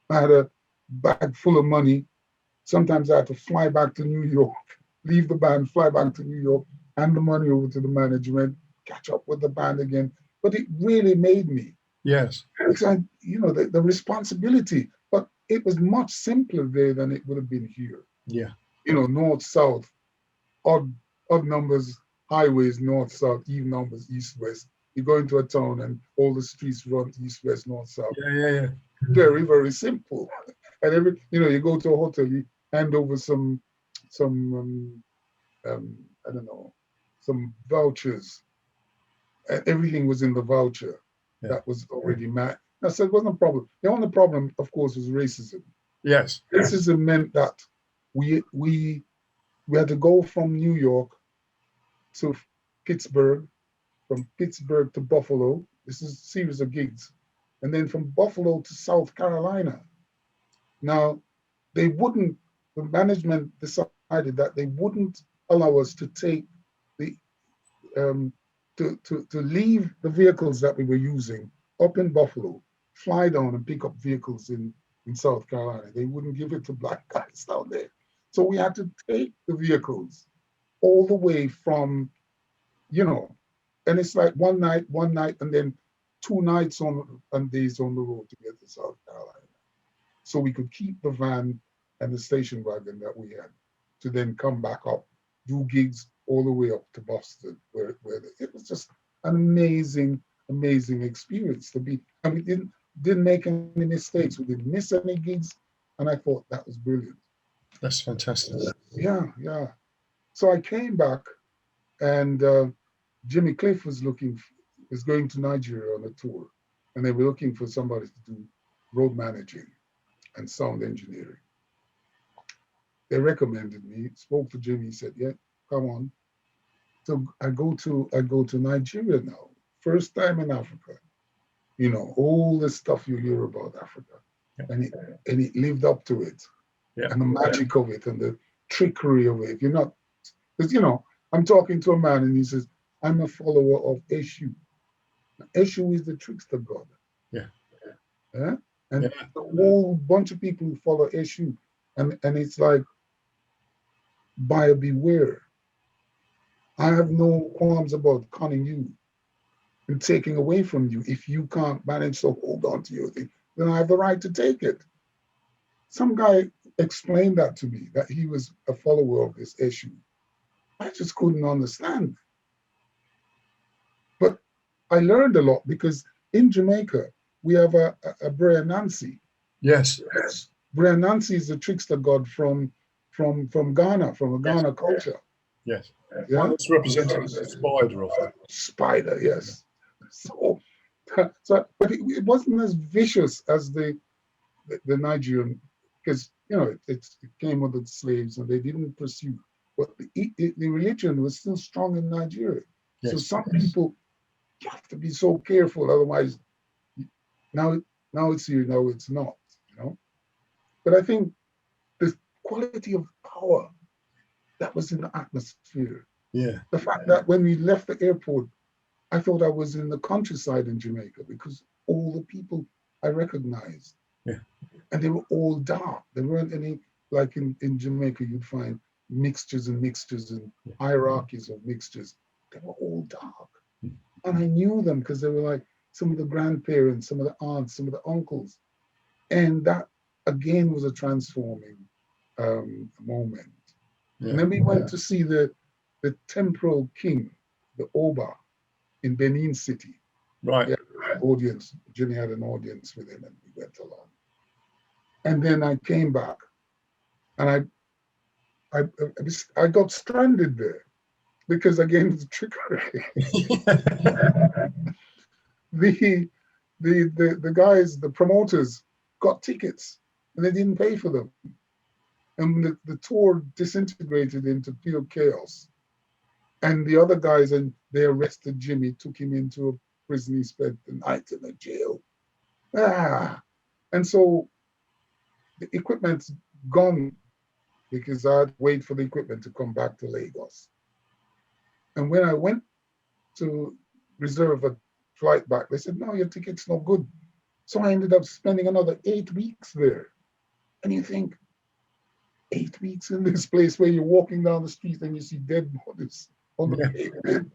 I had a bag full of money. Sometimes I had to fly back to New York, leave the band, fly back to New York, hand the money over to the management, catch up with the band again. But it really made me. Yes. Because the responsibility, but it was much simpler there than it would have been here. Yeah. North, south, odd numbers, highways, north, south, even numbers, east, west. You go into a town and all the streets run east, west, north, south. Yeah. Very, very simple. And you go to a hotel, you hand over some I don't know, some vouchers. And everything was in the voucher. Yeah. That was already met. I said it wasn't a problem. The only problem, of course, was racism. Yes. Racism meant that we had to go from New York to Pittsburgh, from Pittsburgh to Buffalo. This is a series of gigs. And then from Buffalo to South Carolina. Now, the management decided that they wouldn't allow us to take to leave the vehicles that we were using up in Buffalo, fly down and pick up vehicles in South Carolina. They wouldn't give it to black guys down there. So we had to take the vehicles all the way from, and it's like one night, and then 2 nights and days on the road to get to South Carolina. So we could keep the van and the station wagon that we had to then come back up, do gigs all the way up to Boston, where it was just an amazing experience to be. And we didn't make any mistakes. We didn't miss any gigs, and I thought that was brilliant. That's fantastic. Yeah. So I came back, and Jimmy Cliff was going to Nigeria on a tour, and they were looking for somebody to do road managing and sound engineering. They recommended me, spoke to Jimmy, said, yeah, come on. So I go to Nigeria now. First time in Africa. All the stuff you hear about Africa. Yeah. And it lived up to it. Yeah. And the magic of it and the trickery of it. Because I'm talking to a man and he says, I'm a follower of Eshu. Eshu is the trickster god. Yeah. Yeah? And a whole bunch of people who follow Eshu. And it's like, buyer beware. I have no qualms about conning you and taking away from you. If you can't manage to hold on to your thing, then I have the right to take it. Some guy explained that to me, that he was a follower of this issue. I just couldn't understand. But I learned a lot because in Jamaica, we have a Brer Nancy. Yes. Brer Nancy is the trickster god from Ghana, from the Ghana culture. Yes. Yeah? One that's represented as a spider often. Spider, yes. So but it wasn't as vicious as the Nigerian, because it came with the slaves and they didn't pursue. But the religion was still strong in Nigeria. Yes. So some people, you have to be so careful, otherwise now it's here, now it's not, But I think the quality of power that was in the atmosphere. Yeah. The fact that when we left the airport, I thought I was in the countryside in Jamaica because all the people I recognized. Yeah. And they were all dark. There weren't any, like in Jamaica, you'd find mixtures and hierarchies of mixtures. They were all dark. And I knew them because they were like some of the grandparents, some of the aunts, some of the uncles. And that, again, was a transforming moment. Yeah. And then we went to see the temporal king, the Oba, in Benin City. Right. Audience. Jimmy had an audience with him and we went along. And then I came back and I got stranded there because, again, it's trickery. the the guys, the promoters, got tickets and they didn't pay for them, and the tour disintegrated into pure chaos. And the other guys, and they arrested Jimmy, took him into a prison. He spent the night in a jail. And so the equipment's gone because I had to wait for the equipment to come back to Lagos. And when I went to reserve a flight back, they said, no, your ticket's no good. So I ended up spending another 8 weeks there. And you think, 8 weeks in this place where you're walking down the street and you see dead bodies on the pavement.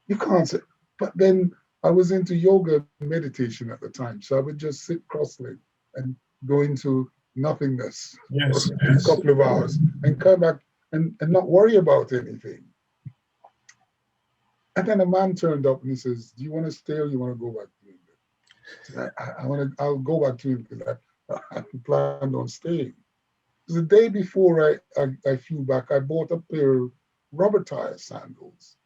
You can't say. But then I was into yoga and meditation at the time. So I would just sit cross-legged and go into nothingness for a couple of hours and come back and not worry about anything. And then a man turned up and he says, do you want to stay or you want to go back to England? I'll go back to England because I planned on staying. The day before I flew back, I bought a pair of rubber tire sandals.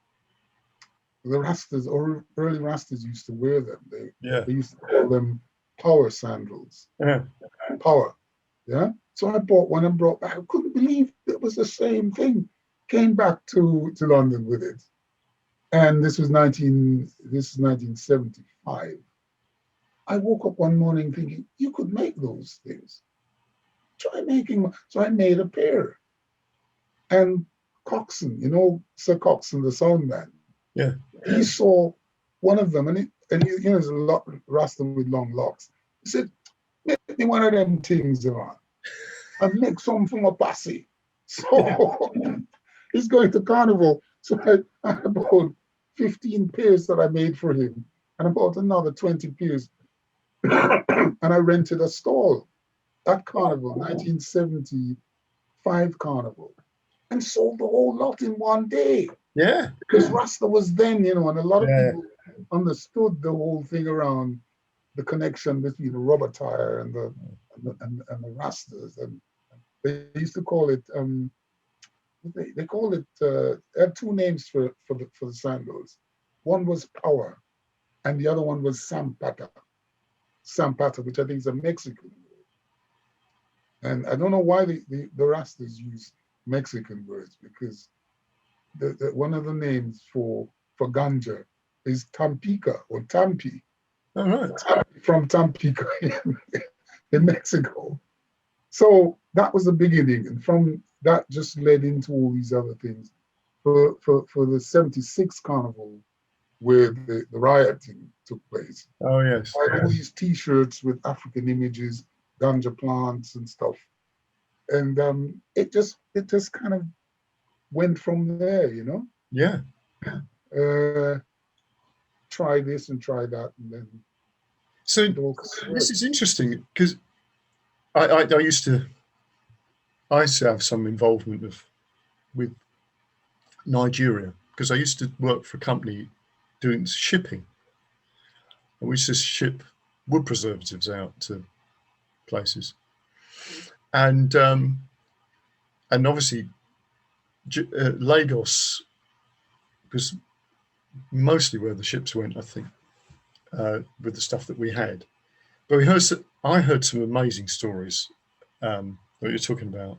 The Rastas, or early Rastas, used to wear them. They used to call them power sandals. Power. Yeah. So I bought one and brought back. I couldn't believe it was the same thing. Came back to London with it. And this is 1975. I woke up one morning thinking, you could make those things. Try making one. So I made a pair. And Coxon, you know, Sir Coxon, the sound man. Yeah. He saw one of them, and he there's a lot Rasta with long locks. He said, make me one of them things, Iran. And make some from a posse. So he's going to Carnival. So I bought 15 pairs that I made for him. And I bought another 20 pairs. And I rented a stall at Carnival, 1975 Carnival, and sold the whole lot in one day. Yeah. Because Rasta was then, you know, and a lot of people understood the whole thing around the connection between the rubber tire and the Rastas. And they used to call it, they call it, they had two names for the sandals. One was power, and the other one was Sampata. Sampata, which I think is a Mexican word. And I don't know why the Rastas use Mexican words, because one of the names for ganja is Tampica or Tampi. All right. From Tampico in Mexico. So that was the beginning. And from that just led into all these other things. For the 76 Carnival, where the rioting took place. Oh, yes. I had all these T-shirts with African images, ganja plants and stuff. And it just kind of went from there, you know? Yeah. Try this and try that. And then. So this is interesting because I used to have some involvement with Nigeria, because I used to work for a company doing shipping. And we used to ship wood preservatives out to places. And obviously Lagos, because mostly where the ships went, I think, with the stuff that we had. But I heard some amazing stories that you're talking about.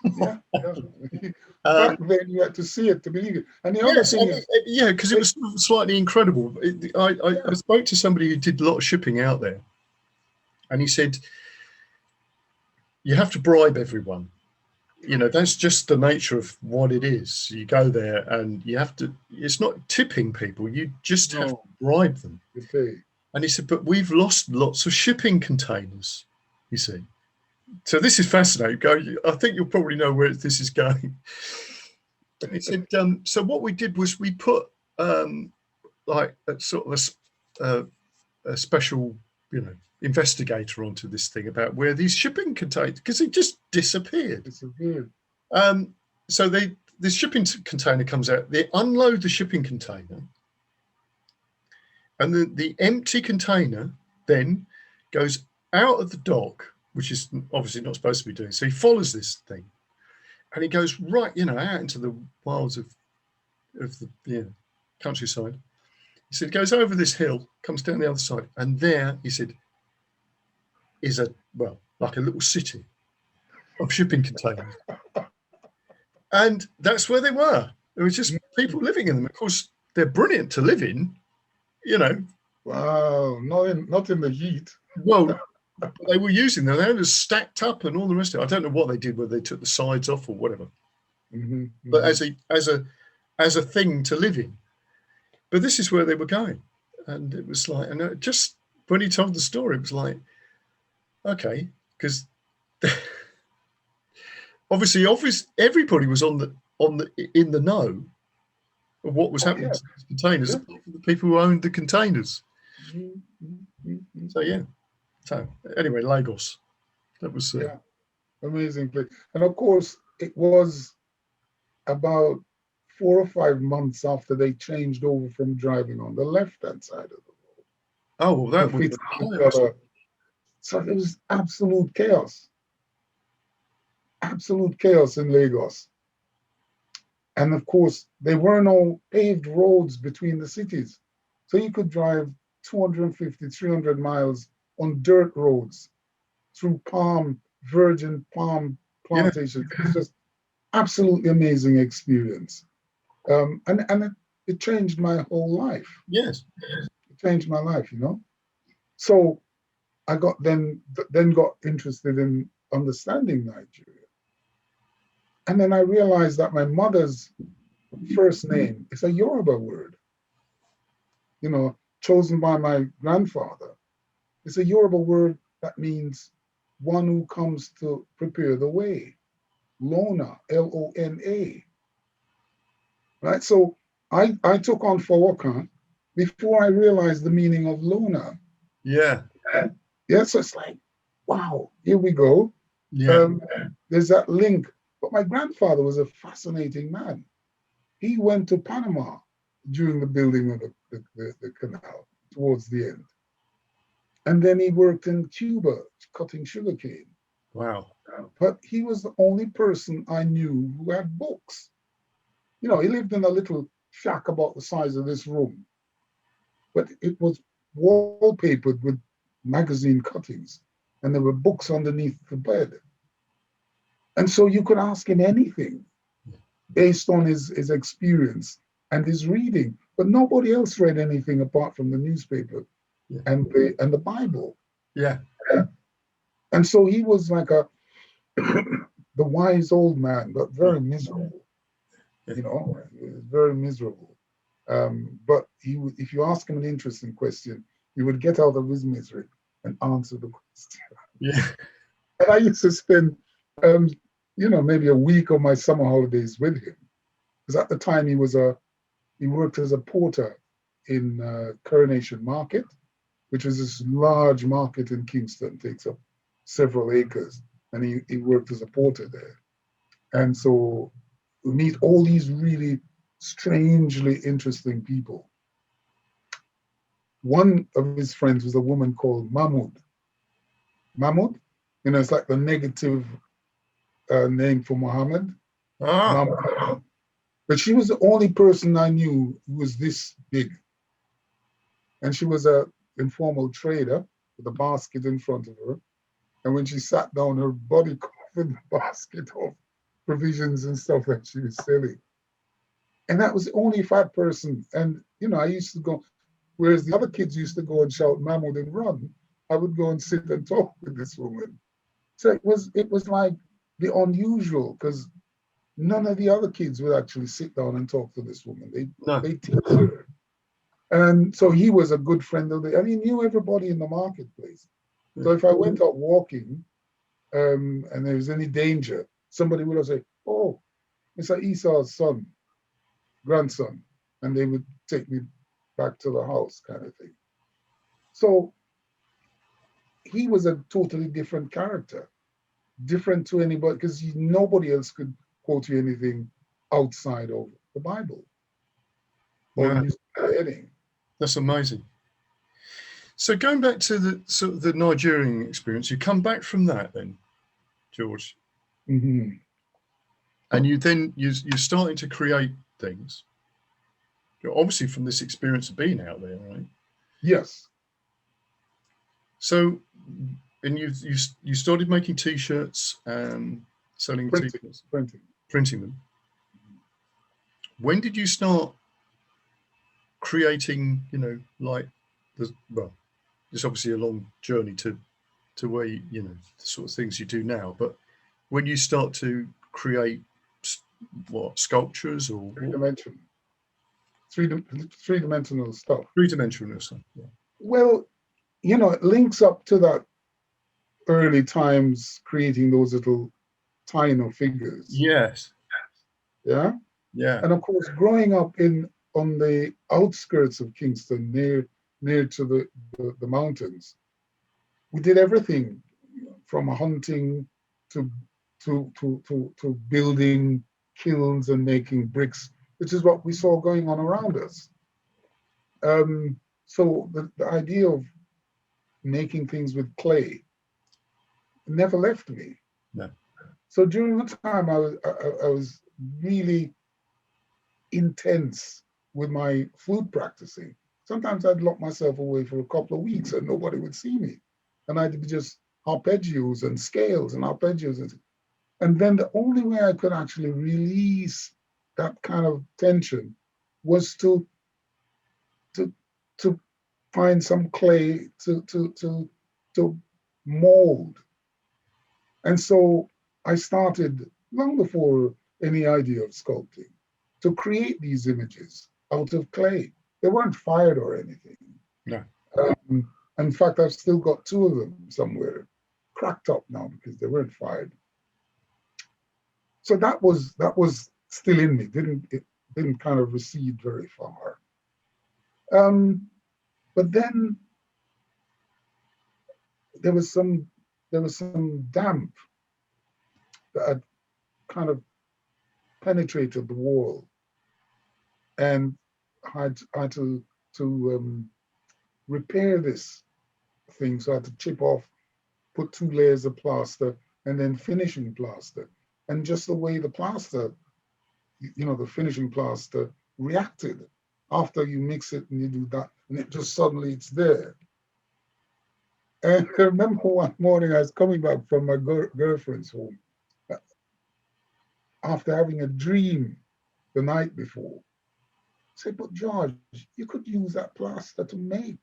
Yeah. Back then you had to see it to believe it. And the other thing is, because it was slightly incredible. I spoke to somebody who did a lot of shipping out there, and he said, you have to bribe everyone. You know, that's just the nature of what it is. You go there and you have to, it's not tipping people, you just have to bribe them. Okay. And he said, but we've lost lots of shipping containers, you see. So this is fascinating. I think you'll probably know where this is going. He said, so what we did was we put like a sort of a special, you know, investigator onto this thing about where these shipping containers, because it just disappeared. So this shipping container comes out, they unload the shipping container, and the empty container then goes out of the dock, which is obviously not supposed to be doing. So he follows this thing, and he goes right, you know, out into the wilds of the countryside. He He said, goes over this hill, comes down the other side, and there, he said, is like a little city of shipping containers. And that's where they were. There was just people living in them. Of course, they're brilliant to live in, you know. Wow, not in the heat. Well, they were using them. They were stacked up and all the rest of it. I don't know what they did, whether they took the sides off or whatever. But as a thing to live in. But this is where they were going. And it was like, and it just when he told the story, it was like, okay, because obviously everybody was in the know of what was happening to these containers, apart from the people who owned the containers. So yeah. So anyway, Lagos. That was amazing place. And of course, it was about 4 or 5 months after they changed over from driving on the left-hand side of the road. Oh, well, that would be so it was absolute chaos. Absolute chaos in Lagos. And of course, there were no paved roads between the cities. So you could drive 250, 300 miles on dirt roads through virgin palm plantations. It's just absolutely amazing experience. And it changed my whole life. Yes. It changed my life, you know. So I got interested in understanding Nigeria. And then I realized that my mother's first name is a Yoruba word, you know, chosen by my grandfather. It's a Yoruba word that means one who comes to prepare the way. Lona, Lona. Right? So I took on Fowokan before I realized the meaning of Lona. Yeah. Yeah, so it's like, wow, here we go. Yeah. There's that link. But my grandfather was a fascinating man. He went to Panama during the building of the canal towards the end. And then he worked in Cuba cutting sugarcane. Wow. But he was the only person I knew who had books. You know, he lived in a little shack about the size of this room. But it was wallpapered with magazine cuttings. And there were books underneath the bed. And so you could ask him anything based on his experience and his reading. But nobody else read anything apart from the newspaper and the Bible. Yeah. And so he was like the wise old man, but very miserable. You know, he was very miserable. But if you ask him an interesting question, he would get out of his misery and answer the question. Yeah. And I used to spend maybe a week of my summer holidays with him, because at the time he worked as a porter in Coronation Market, which was this large market in Kingston, takes up several acres, and he worked as a porter there. And so we meet all these really strangely interesting people. One of his friends was a woman called Mahmoud. Mahmoud, you know, it's like the negative name for Muhammad. Ah. But she was the only person I knew who was this big. And she was an informal trader with a basket in front of her. And when she sat down, her body covered the basket of provisions and stuff that she was selling. And that was the only fat person. And, you know, I used to go, whereas the other kids used to go and shout Mahmoud and run, I would go and sit and talk with this woman. So it was like the unusual, because none of the other kids would actually sit down and talk to this woman. They tease her. And so he was a good friend of and he knew everybody in the marketplace. So if I went out walking and there was any danger, somebody would say, "Oh, Mr. Esau's grandson," and they would take me back to the house, kind of thing. So he was a totally different character, different to anybody, because nobody else could quote you anything outside of the Bible or anything. That's amazing. So going back to the Nigerian experience, you come back from that then, George, Mm-hmm. and you're starting to create things. obviously from this experience of being out there, right? Yes. So, and you started making T-shirts and selling Printing. T-shirts, Printing. printing them. When did you start creating? Like well, it's obviously a long journey to where the sort of things you do now. But when you start to create what sculptures or Three-dimensional. Three-dimensional stuff. three-dimensional stuff? Yeah. Well, it links up to that early times creating those little tiny figures. Yes. Yeah. Yeah. And of course, growing up on the outskirts of Kingston, near to the mountains, we did everything from hunting to to building kilns and making bricks, which is what we saw going on around us. So the idea of making things with clay never left me. No. So during the time I was really intense with my flute practicing. Sometimes I'd lock myself away for a couple of weeks and nobody would see me. And I'd be just arpeggios and scales and arpeggios. And then the only way I could actually release that kind of tension was to to find some clay to mold. And so I started long before any idea of sculpting to create these images out of clay. They weren't fired or anything. No. In fact, I've still got two of them somewhere, cracked up now because they weren't fired. So that was still in me. It didn't kind of recede very far. But then there was some damp that had kind of penetrated the wall, and had to repair this thing. So I had to chip off, put 2 layers of plaster, and then finishing plaster. And just the way the plaster, the finishing plaster reacted after you mix it and you do that, and it just suddenly it's there. And I remember one morning I was coming back from my girlfriend's home after having a dream the night before. I said, but George, you could use that plaster to make.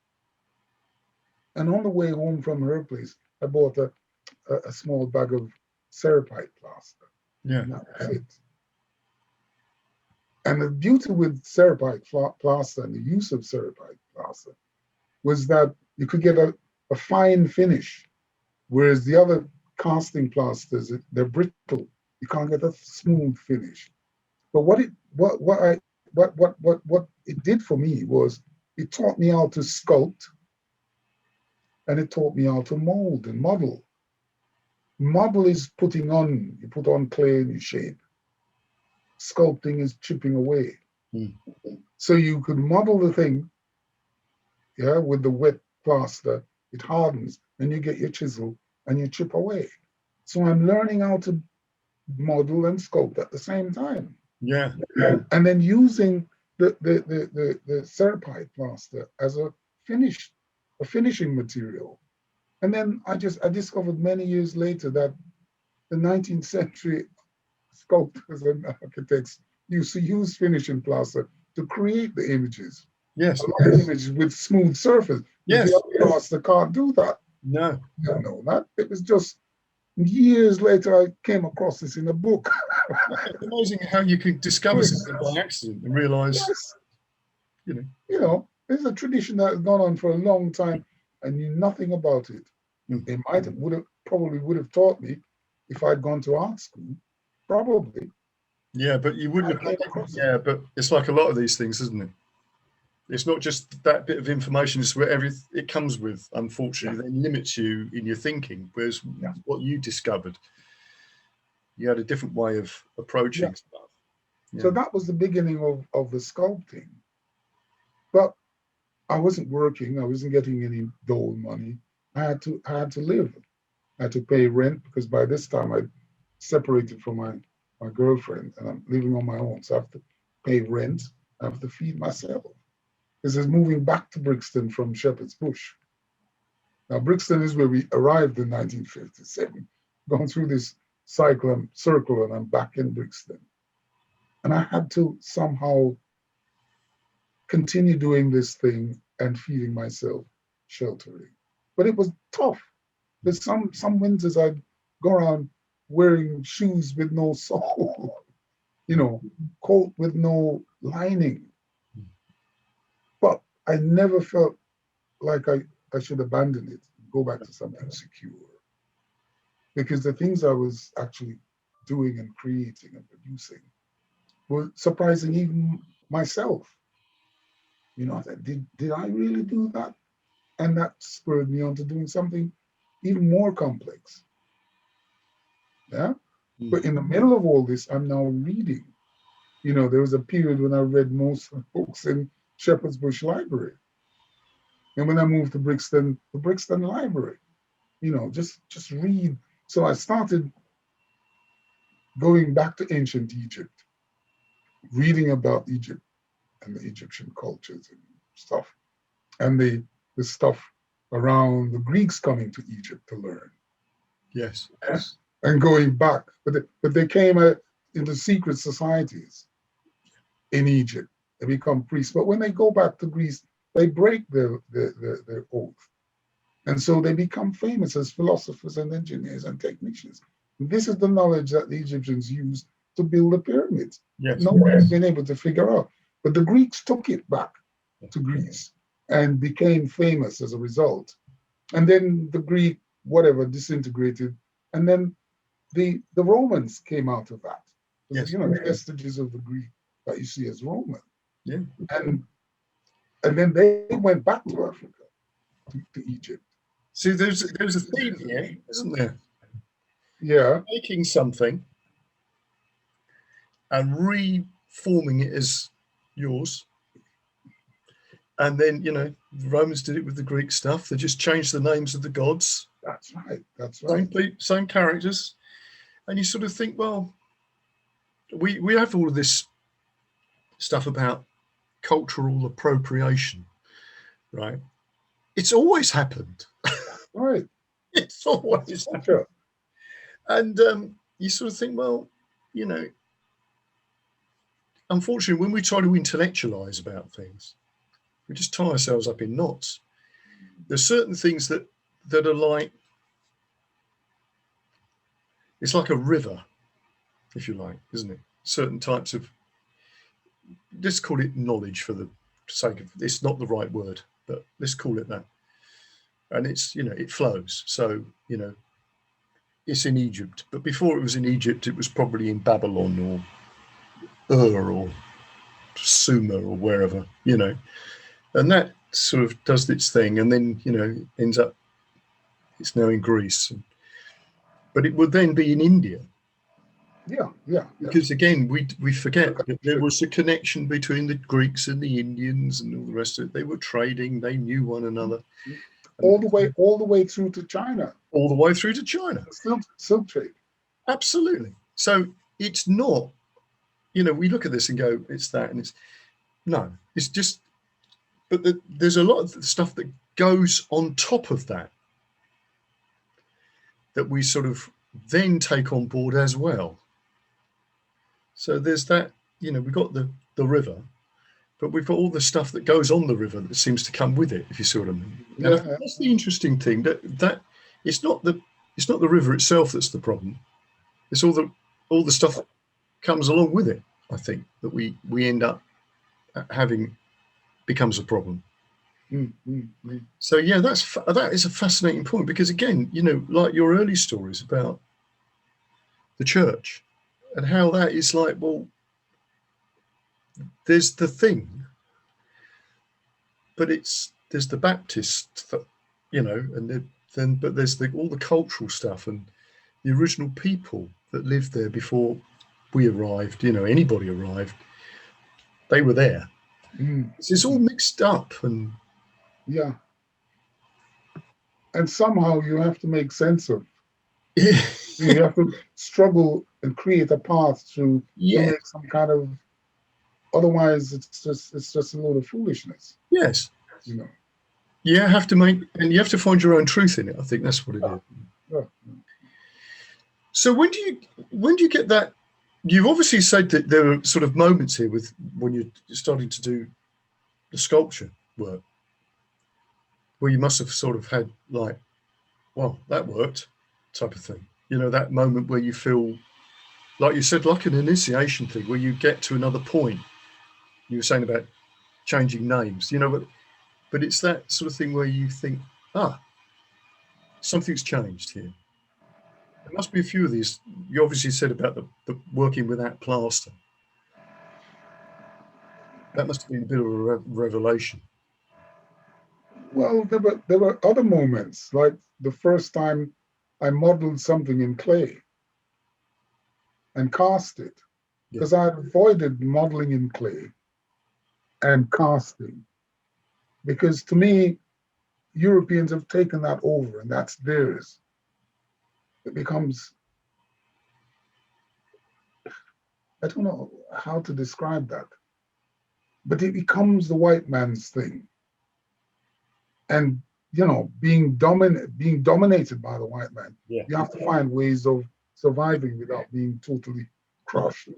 And on the way home from her place, I bought a small bag of ceramide plaster. Yeah. And that was it. And the beauty with ceramide plaster and the use of ceramide plaster was that you could get a fine finish, whereas the other casting plasters, they're brittle. You can't get a smooth finish. But what it did for me was it taught me how to sculpt, and it taught me how to mold and model. Model is you put on clay and you shape. Sculpting is chipping away. So you could model the thing, with the wet plaster, it hardens, and you get your chisel and you chip away. So I'm learning how to model and sculpt at the same time. Yeah. And then using the ceramide plaster as a finishing material. And then I discovered many years later that the 19th century sculptors and architects used to use finishing plaster to create the images. Yes. A lot of images with smooth surface. Yes. The other plaster can't do that. No. That it was just years later I came across this in a book. It's amazing how you can discover something by accident and realize, yes. It's a tradition that has gone on for a long time. I knew nothing about it. It probably would have taught me if I'd gone to art school, probably. Yeah, but you wouldn't have. Yeah, but it's like a lot of these things, isn't it? It's not just that bit of information; it's where it comes with. Unfortunately, that limits you in your thinking. Whereas what you discovered, you had a different way of approaching stuff. Yeah. So that was the beginning of the sculpting. But I wasn't working. I wasn't getting any dole money. I had to live. I had to pay rent because by this time I'd separated from my girlfriend and I'm living on my own. So I have to pay rent. I have to feed myself. This is moving back to Brixton from Shepherd's Bush. Now, Brixton is where we arrived in 1957, gone through this circle, and I'm back in Brixton. And I had to somehow continue doing this thing and feeding myself, sheltering. But it was tough. There's some winters I'd go around wearing shoes with no sole, coat with no lining. But I never felt like I should abandon it, go back to something secure. Because the things I was actually doing and creating and producing were surprising even myself. I said, did I really do that? And that spurred me on to doing something even more complex. Yeah. But in the middle of all this, I'm now reading. There was a period when I read most of the books in Shepherd's Bush Library. And when I moved to Brixton, the Brixton Library, just read. So I started going back to ancient Egypt, reading about Egypt and the Egyptian cultures and stuff, and the stuff around the Greeks coming to Egypt to learn. Yes. And going back, but they came into secret societies in Egypt. They become priests, but when they go back to Greece, they break their oath, and so they become famous as philosophers and engineers and technicians. And this is the knowledge that the Egyptians used to build the pyramids. Yes. Nobody has been able to figure out, but the Greeks took it back to Greece and became famous as a result. And then the Greek whatever disintegrated, and then the Romans came out of that. Yes. The vestiges of the Greek that you see as Roman. Yeah. And then they went back to Africa, to Egypt. See, there's a theme here, isn't there? Yeah. Taking something and reforming it as yours. And then, the Romans did it with the Greek stuff. They just changed the names of the gods. That's right. Same characters. And you sort of think, well, we have all of this stuff about cultural appropriation, right? It's always happened. Right. It's always happened. Sure. And you sort of think, well, unfortunately, when we try to intellectualize about things, we just tie ourselves up in knots. There's certain things that are like, it's like a river, if you like, isn't it? Certain types of, let's call it knowledge for the sake of, it's not the right word, but let's call it that. And it's, it flows. So, it's in Egypt, but before it was in Egypt, it was probably in Babylon or or Sumer or wherever, and that sort of does its thing, and then ends up, it's now in Greece, but it would then be in India. Yeah. Because again, we forget that there was a connection between the Greeks and the Indians and all the rest of it. They were trading, they knew one another. All the way through to China. All the way through to China. Silk trade. Absolutely. So it's not, we look at this and go, it's that, and it's just, but there's a lot of stuff that goes on top of that we sort of then take on board as well. So there's that, we've got the river, but we've got all the stuff that goes on the river that seems to come with it, if you see what I mean. Yeah. That's the interesting thing, that it's not the river itself that's the problem. It's all the stuff that comes along with it, I think, that we end up having becomes a problem. So yeah, that is a fascinating point, because again, like your early stories about the church and how that is like, well, there's the thing, but there's the Baptist that, and but there's all the cultural stuff and the original people that lived there before we arrived, anybody arrived, they were there. It's all mixed up, and yeah, and somehow you have to make sense of. You have to struggle and create a path to make some kind of Otherwise, it's just a load of foolishness, Yes. you know. You have to and you have to find your own truth in it. I think that's what it is. Yeah. So when do you get that? You've obviously said that there are sort of moments here with when you're starting to do the sculpture work where you must have sort of had like, well, that worked type of thing. You know, that moment where you feel, like you said, like an initiation thing, where you get to another point. You were saying about changing names, you know, but it's that sort of thing where you think, something's changed here. There must be a few of these. You obviously said about the working without plaster. That must have been a bit of a revelation. Well, there were other moments, like the first time I modeled something in clay and cast it, Yeah. because I had avoided modeling in clay and casting, because to me, Europeans have taken that over and that's theirs. It becomes, I don't know how to describe that, but it becomes the white man's thing. And you know, being dominated by the white man, Yeah. you have to find ways of surviving without being totally crushed.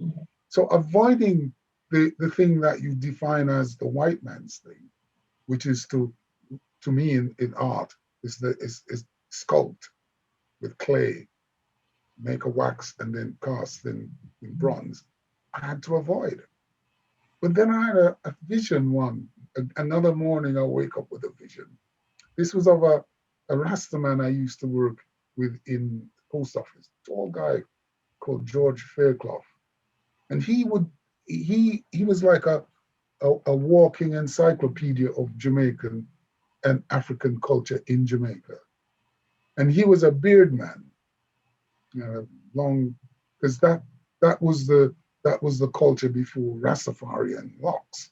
So avoiding the thing that you define as the white man's thing, which is to me in art, is sculpt with clay, make a wax, and then cast in bronze. I had to avoid. But then I had a vision another morning I wake up with a vision. This was of a Rasta man I used to work with in the post office, tall guy called George Fairclough. And he was like a walking encyclopedia of Jamaican and African culture in Jamaica. And he was a beard man, you know, long, because that was the culture before Rastafarian locks.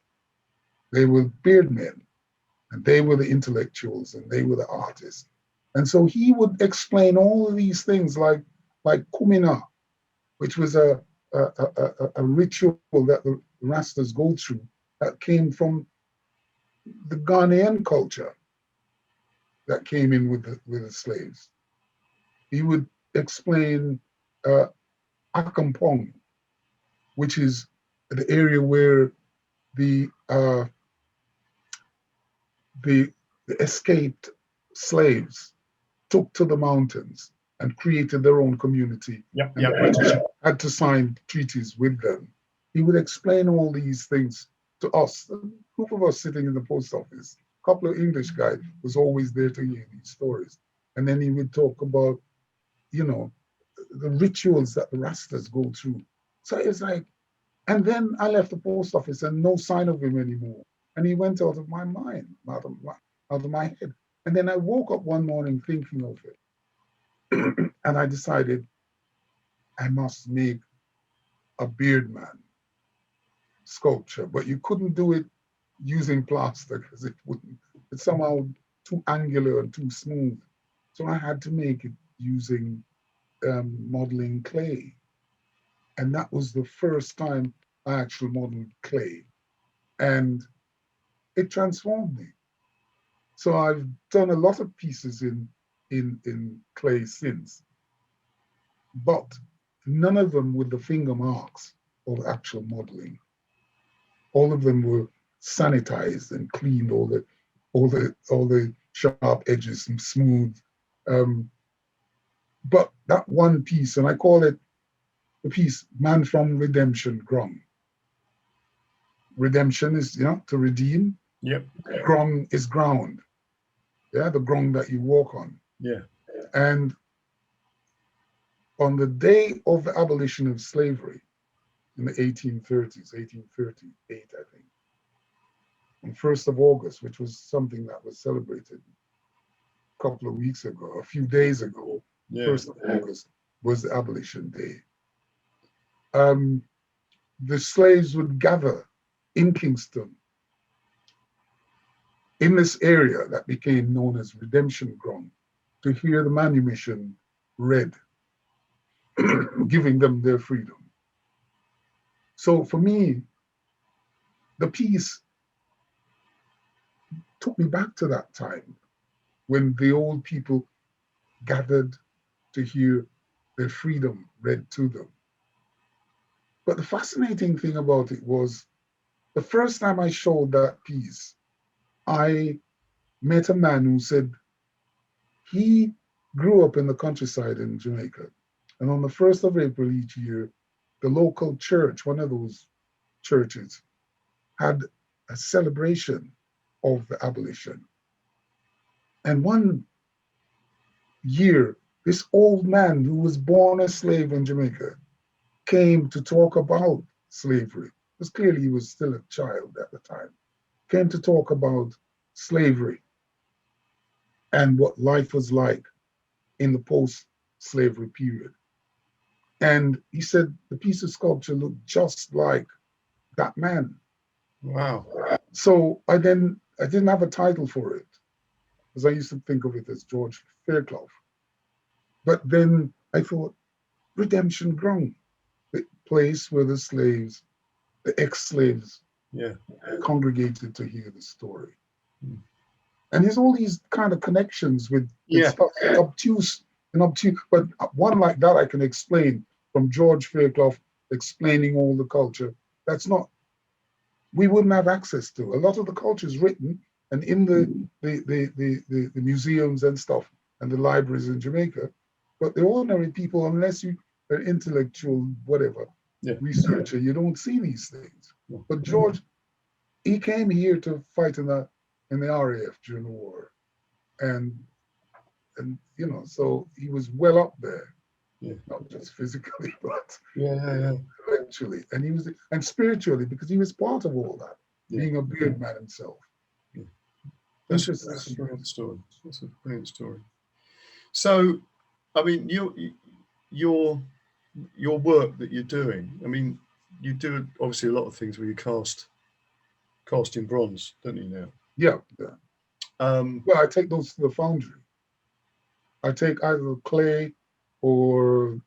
They were beard men, and they were the intellectuals, and they were the artists. And so he would explain all of these things like kumina, which was a ritual that the Rastas go through that came from the Ghanaian culture that came in with the slaves. He would explain Akampong, which is the area where the the escaped slaves took to the mountains and created their own community. Yep. And the British had to sign treaties with them. He would explain all these things to us, a group of us sitting in the post office. A couple of English guys was always there to hear these stories. And then he would talk about, you know, the rituals that the Rastas go through. So it's like, and then I left the post office and no sign of him anymore. And he went out of my mind, out of my head. And then I woke up one morning thinking of it. And I decided I must make a beard man sculpture, but you couldn't do it using plaster because it's somehow too angular and too smooth. So I had to make it using modeling clay. And that was the first time I actually modeled clay. And it transformed me. So I've done a lot of pieces in clay since, but none of them with the finger marks of actual modeling. All of them were sanitized and cleaned, all the sharp edges and smooth. But that one piece, and I call it the piece Man from Redemption Grung. Redemption is, you know, to redeem. Yep. Grung is ground. Yeah, the ground that you walk on. Yeah. And on the day of the abolition of slavery in the 1830s, 1838, I think, on 1st of August, which was something that was celebrated a couple of weeks ago, a few days ago, 1st of August was the abolition day. The slaves would gather in Kingston, in this area that became known as Redemption Ground, to hear the manumission read, giving them their freedom. So for me, the piece took me back to that time when the old people gathered to hear their freedom read to them. But the fascinating thing about it was the first time I showed that piece, I met a man who said he grew up in the countryside in Jamaica. And on the 1st of April each year, the local church, one of those churches, had a celebration of the abolition. And one year, this old man who was born a slave in Jamaica came to talk about slavery, because clearly he was still a child at the time, came to talk about slavery and what life was like in the post-slavery period. And he said the piece of sculpture looked just like that man. Wow. So I didn't have a title for it, because I used to think of it as George Fairclough. But then I thought, Redemption Ground, the place where the slaves, the ex-slaves, congregated to hear the story. Mm. And there's all these kind of connections with Yeah. stuff, obtuse, but one like that I can explain from George Fairclough explaining all the culture. That's not, we wouldn't have access to. A lot of the culture is written and in the museums and stuff and the libraries in Jamaica, but the ordinary people, unless you are intellectual, whatever, researcher, you don't see these things. But George, he came here to fight in the RAF during the war, and you know, so he was well up there, not just physically, but intellectually, and he was, and spiritually, because he was part of all that, being a beard man himself. That's a brilliant story. That's a brilliant story. So, I mean, your work that you're doing, I mean, you do obviously a lot of things where you cast in bronze, don't you now? Yeah. Well, I take those to the foundry. I take either the clay or,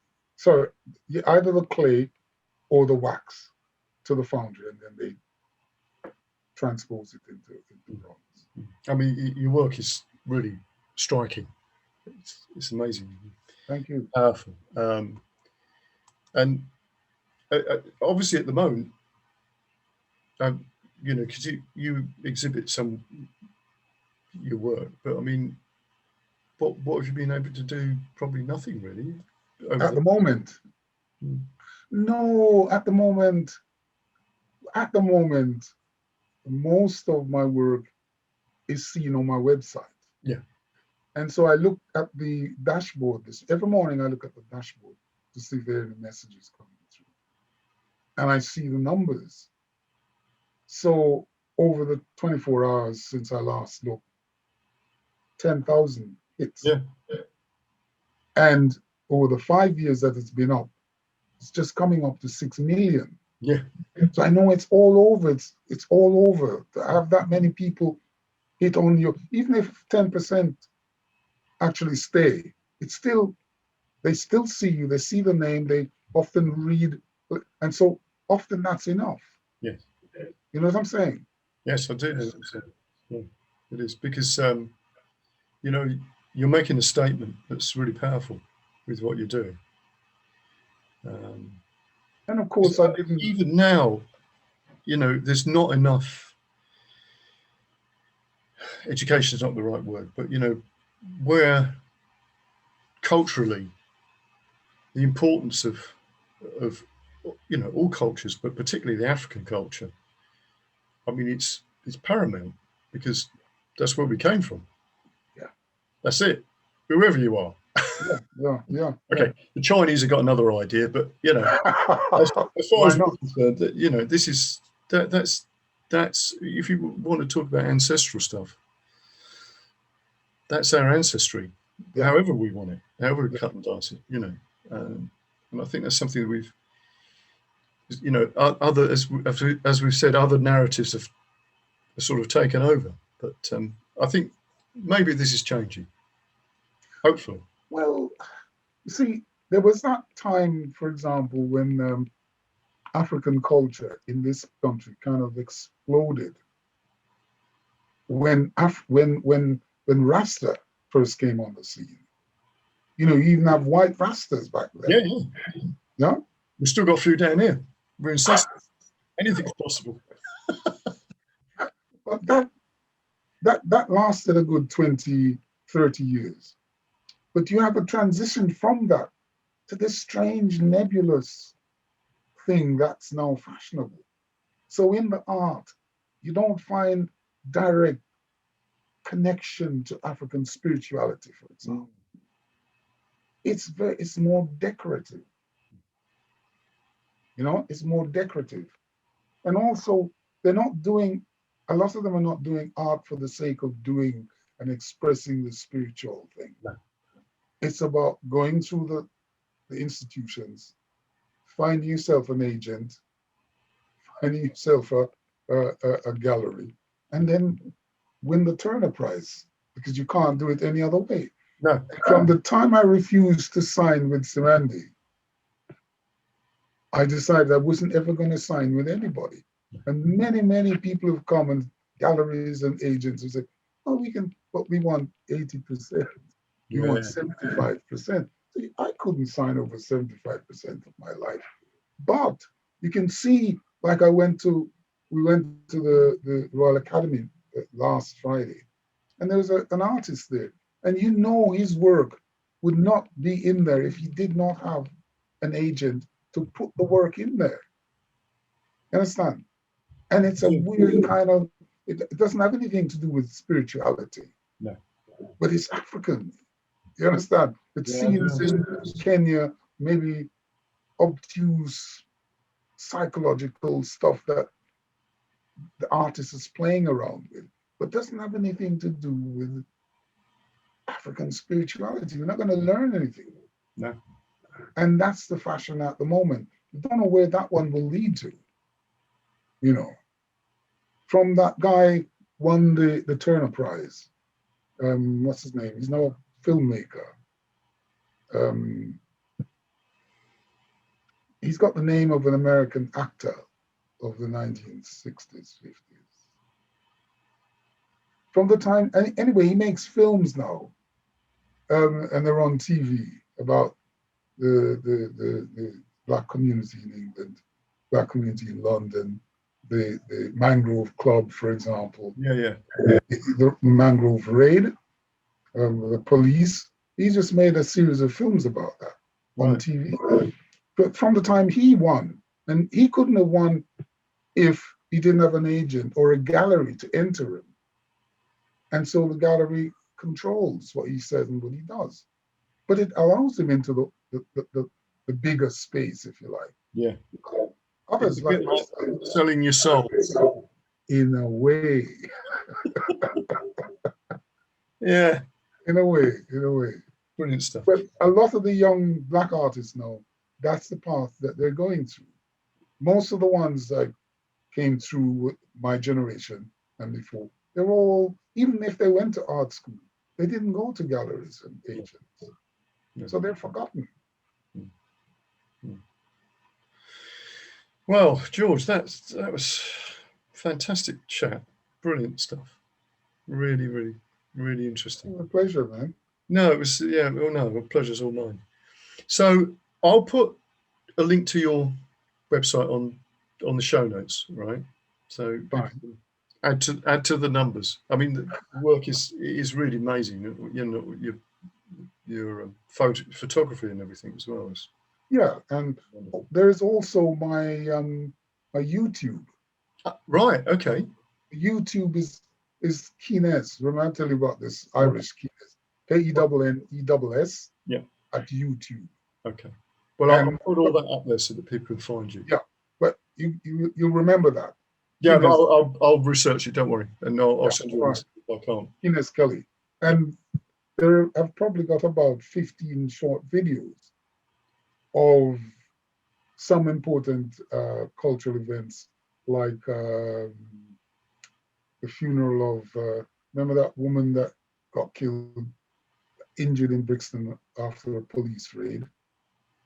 either the clay or the wax to the foundry, and then they transpose it into bronze. I mean, your work is really striking. It's amazing. Thank you. Powerful. And obviously at the moment, you know, because you exhibit some your work, but I mean, what have you been able to do? Probably nothing really. At the moment, no. At the moment, most of my work is seen on my website. Yeah. And so I look at the dashboard. Every morning I look at the dashboard to see if there are any messages coming through. And I see the numbers. So over the 24 hours since I last looked, 10,000 hits. Yeah. And over the 5 years that it's been up, it's just coming up to 6 million. Yeah. So I know it's all over. It's all over. To have that many people hit on you, even if 10% actually stay, it's still, they still see you, they see the name, they often read, and so often that's enough. Yes. You know what I'm saying? Yes, I do know what I'm saying. Yeah, it is, because you know, you're making a statement that's really powerful with what you're doing. And of course, I didn't. Even now, you know, there's not enough. Education is not the right word, but you know, where culturally the importance of you know, all cultures, but particularly the African culture, I mean, it's paramount, because that's where we came from. Yeah, that's it. Whoever you are. Yeah. Okay, the Chinese have got another idea, but you know, as far as I'm concerned, you know, this is that's if you want to talk about ancestral stuff, that's our ancestry. Yeah. However we want it, however we cut and dice it, you know, and I think that's something that we've, you know, other as we've said, other narratives have sort of taken over. But I think maybe this is changing. Hopefully. Well, you see, there was that time, for example, when African culture in this country kind of exploded when Rasta first came on the scene. You know, you even have white Rastas back then. Yeah. Yeah. We've still got food down here. We're in Sussex. Anything's possible. But that lasted a good 20, 30 years. But you have a transition from that to this strange nebulous thing that's now fashionable. So in the art, you don't find direct connection to African spirituality, for example. It's more decorative. You know, it's more decorative. And also, they're not doing, a lot of them are not doing art for the sake of doing and expressing the spiritual thing. No. It's about going through the institutions, finding yourself an agent, finding yourself a gallery, and then win the Turner Prize, because you can't do it any other way. No. From the time I refused to sign with Cymande, I decided I wasn't ever going to sign with anybody. And many, many people have come, and galleries and agents who say, oh, but we want 80%. We want 75%. So I couldn't sign over 75% of my life. But you can see, like we went to the Royal Academy last Friday, and there was an artist there. And you know his work would not be in there if he did not have an agent to put the work in there. You understand? And it's a weird kind of, it doesn't have anything to do with spirituality. No. But it's African. You understand? It seems in Kenya, maybe obtuse psychological stuff that the artist is playing around with, but doesn't have anything to do with African spirituality. You're not going to learn anything. No. And that's the fashion at the moment. You don't know where that one will lead to. You know, from that guy won the Turner Prize. What's his name? He's now a filmmaker. He's got the name of an American actor of the 1960s, 50s. From the time, anyway, he makes films now, and they're on TV about the Black community in England, Black community in London, the Mangrove Club, for example. The Mangrove Raid, the police. He just made a series of films about that on TV. But from the time he won, and he couldn't have won if he didn't have an agent or a gallery to enter him. And so the gallery controls what he says and what he does. But it allows him into the bigger space, if you like. Yeah. Others like selling your soul. In a way. Yeah. In a way. Brilliant stuff. But a lot of the young Black artists know that's the path that they're going through. Most of the ones that came through with my generation and before, they're all, even if they went to art school, they didn't go to galleries and agents. Yeah. So they're forgotten. Well, George, that was fantastic chat. Brilliant stuff. Really, really, really interesting. It was a pleasure, man. No, it was, yeah, well, no, the pleasure's all mine. So I'll put a link to your website on the show notes, right? So add to the numbers. I mean, the work is really amazing. You know, your photography and everything as well. Yeah, and there's also my my YouTube. Right. Okay. YouTube is Keynes. Remember, I'll tell you about this Irish Keynes. K-E-N-N-E-S. Yeah. At YouTube. Okay. Well, I'll put all that up there so that people can find you. Yeah, but you'll remember that. Yeah, but I'll research it. Don't worry, and I'll send you a list if I can't. Keynes Kelly, and I've probably got about 15 short videos of some important cultural events, like the funeral of remember that woman that got killed, injured in Brixton after a police raid.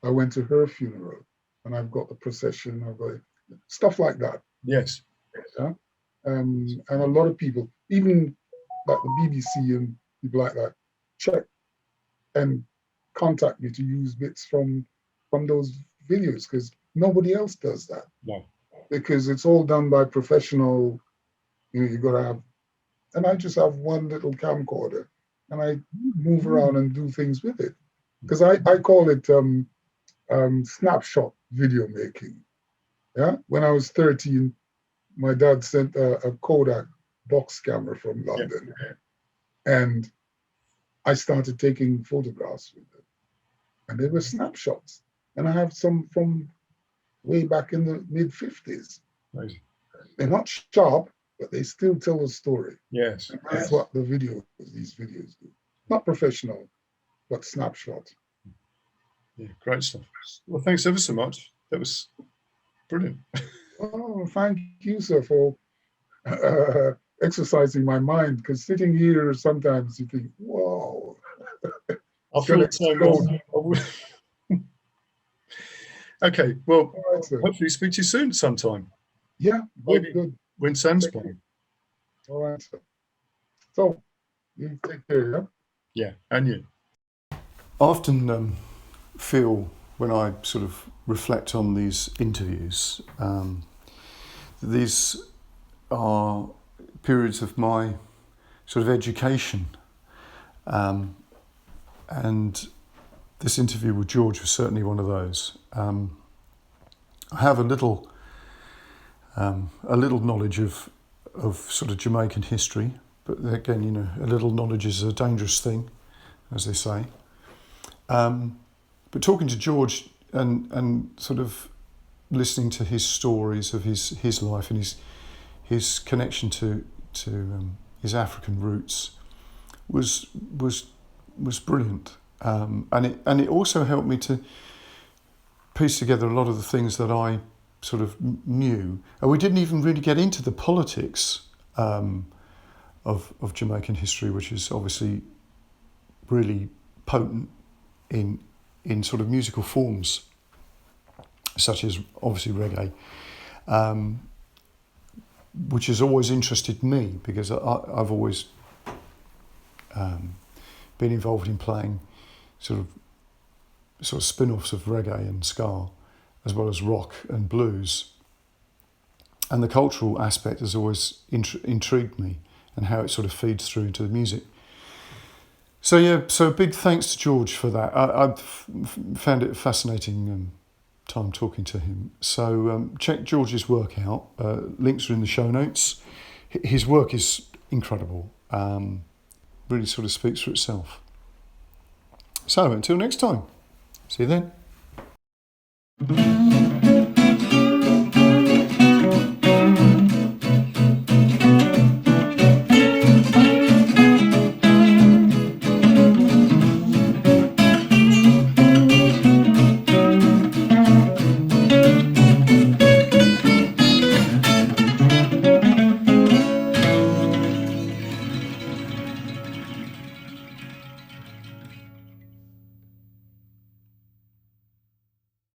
I went to her funeral and I've got the procession, I've got stuff like that. Yes. Yeah. And a lot of people, even like the BBC and people like that, check and contact me to use bits from those videos, because nobody else does that. No. Because it's all done by professional. You got to have, and I just have one little camcorder, and I move around and do things with it, because I call it snapshot video making. Yeah, when I was 13, my dad sent a Kodak box camera from London, and I started taking photographs with it, and they were snapshots, and I have some from way back in the mid-50s. Amazing. They're not sharp, but they still tell a story. Yes. And that's what these videos do. Not professional, but snapshot. Yeah, great stuff. Well, thanks ever so much. That was brilliant. Oh, thank you, sir, for exercising my mind, because sitting here sometimes you think, whoa. I feel the same. Okay, well, right, hopefully speak to you soon sometime. Yeah, Maybe good. when Sam's playing. All right, sir. So, you take care, yeah? Yeah, and you. I often feel, when I sort of reflect on these interviews, these are periods of my sort of education. And this interview with George was certainly one of those. I have a little knowledge of sort of Jamaican history, but again, a little knowledge is a dangerous thing, as they say. But talking to George and sort of listening to his stories of his life and his connection to his African roots was brilliant, and it also helped me to piece together a lot of the things that I sort of knew. And we didn't even really get into the politics of Jamaican history, which is obviously really potent in sort of musical forms, such as obviously reggae, which has always interested me, because I've always been involved in playing sort of spin-offs of reggae and ska, as well as rock and blues. And the cultural aspect has always intrigued me, and how it sort of feeds through into the music. So big thanks to George for that. I found it a fascinating time talking to him. So check George's work out. Links are in the show notes. His work is incredible. Really sort of speaks for itself. So until next time, see you then.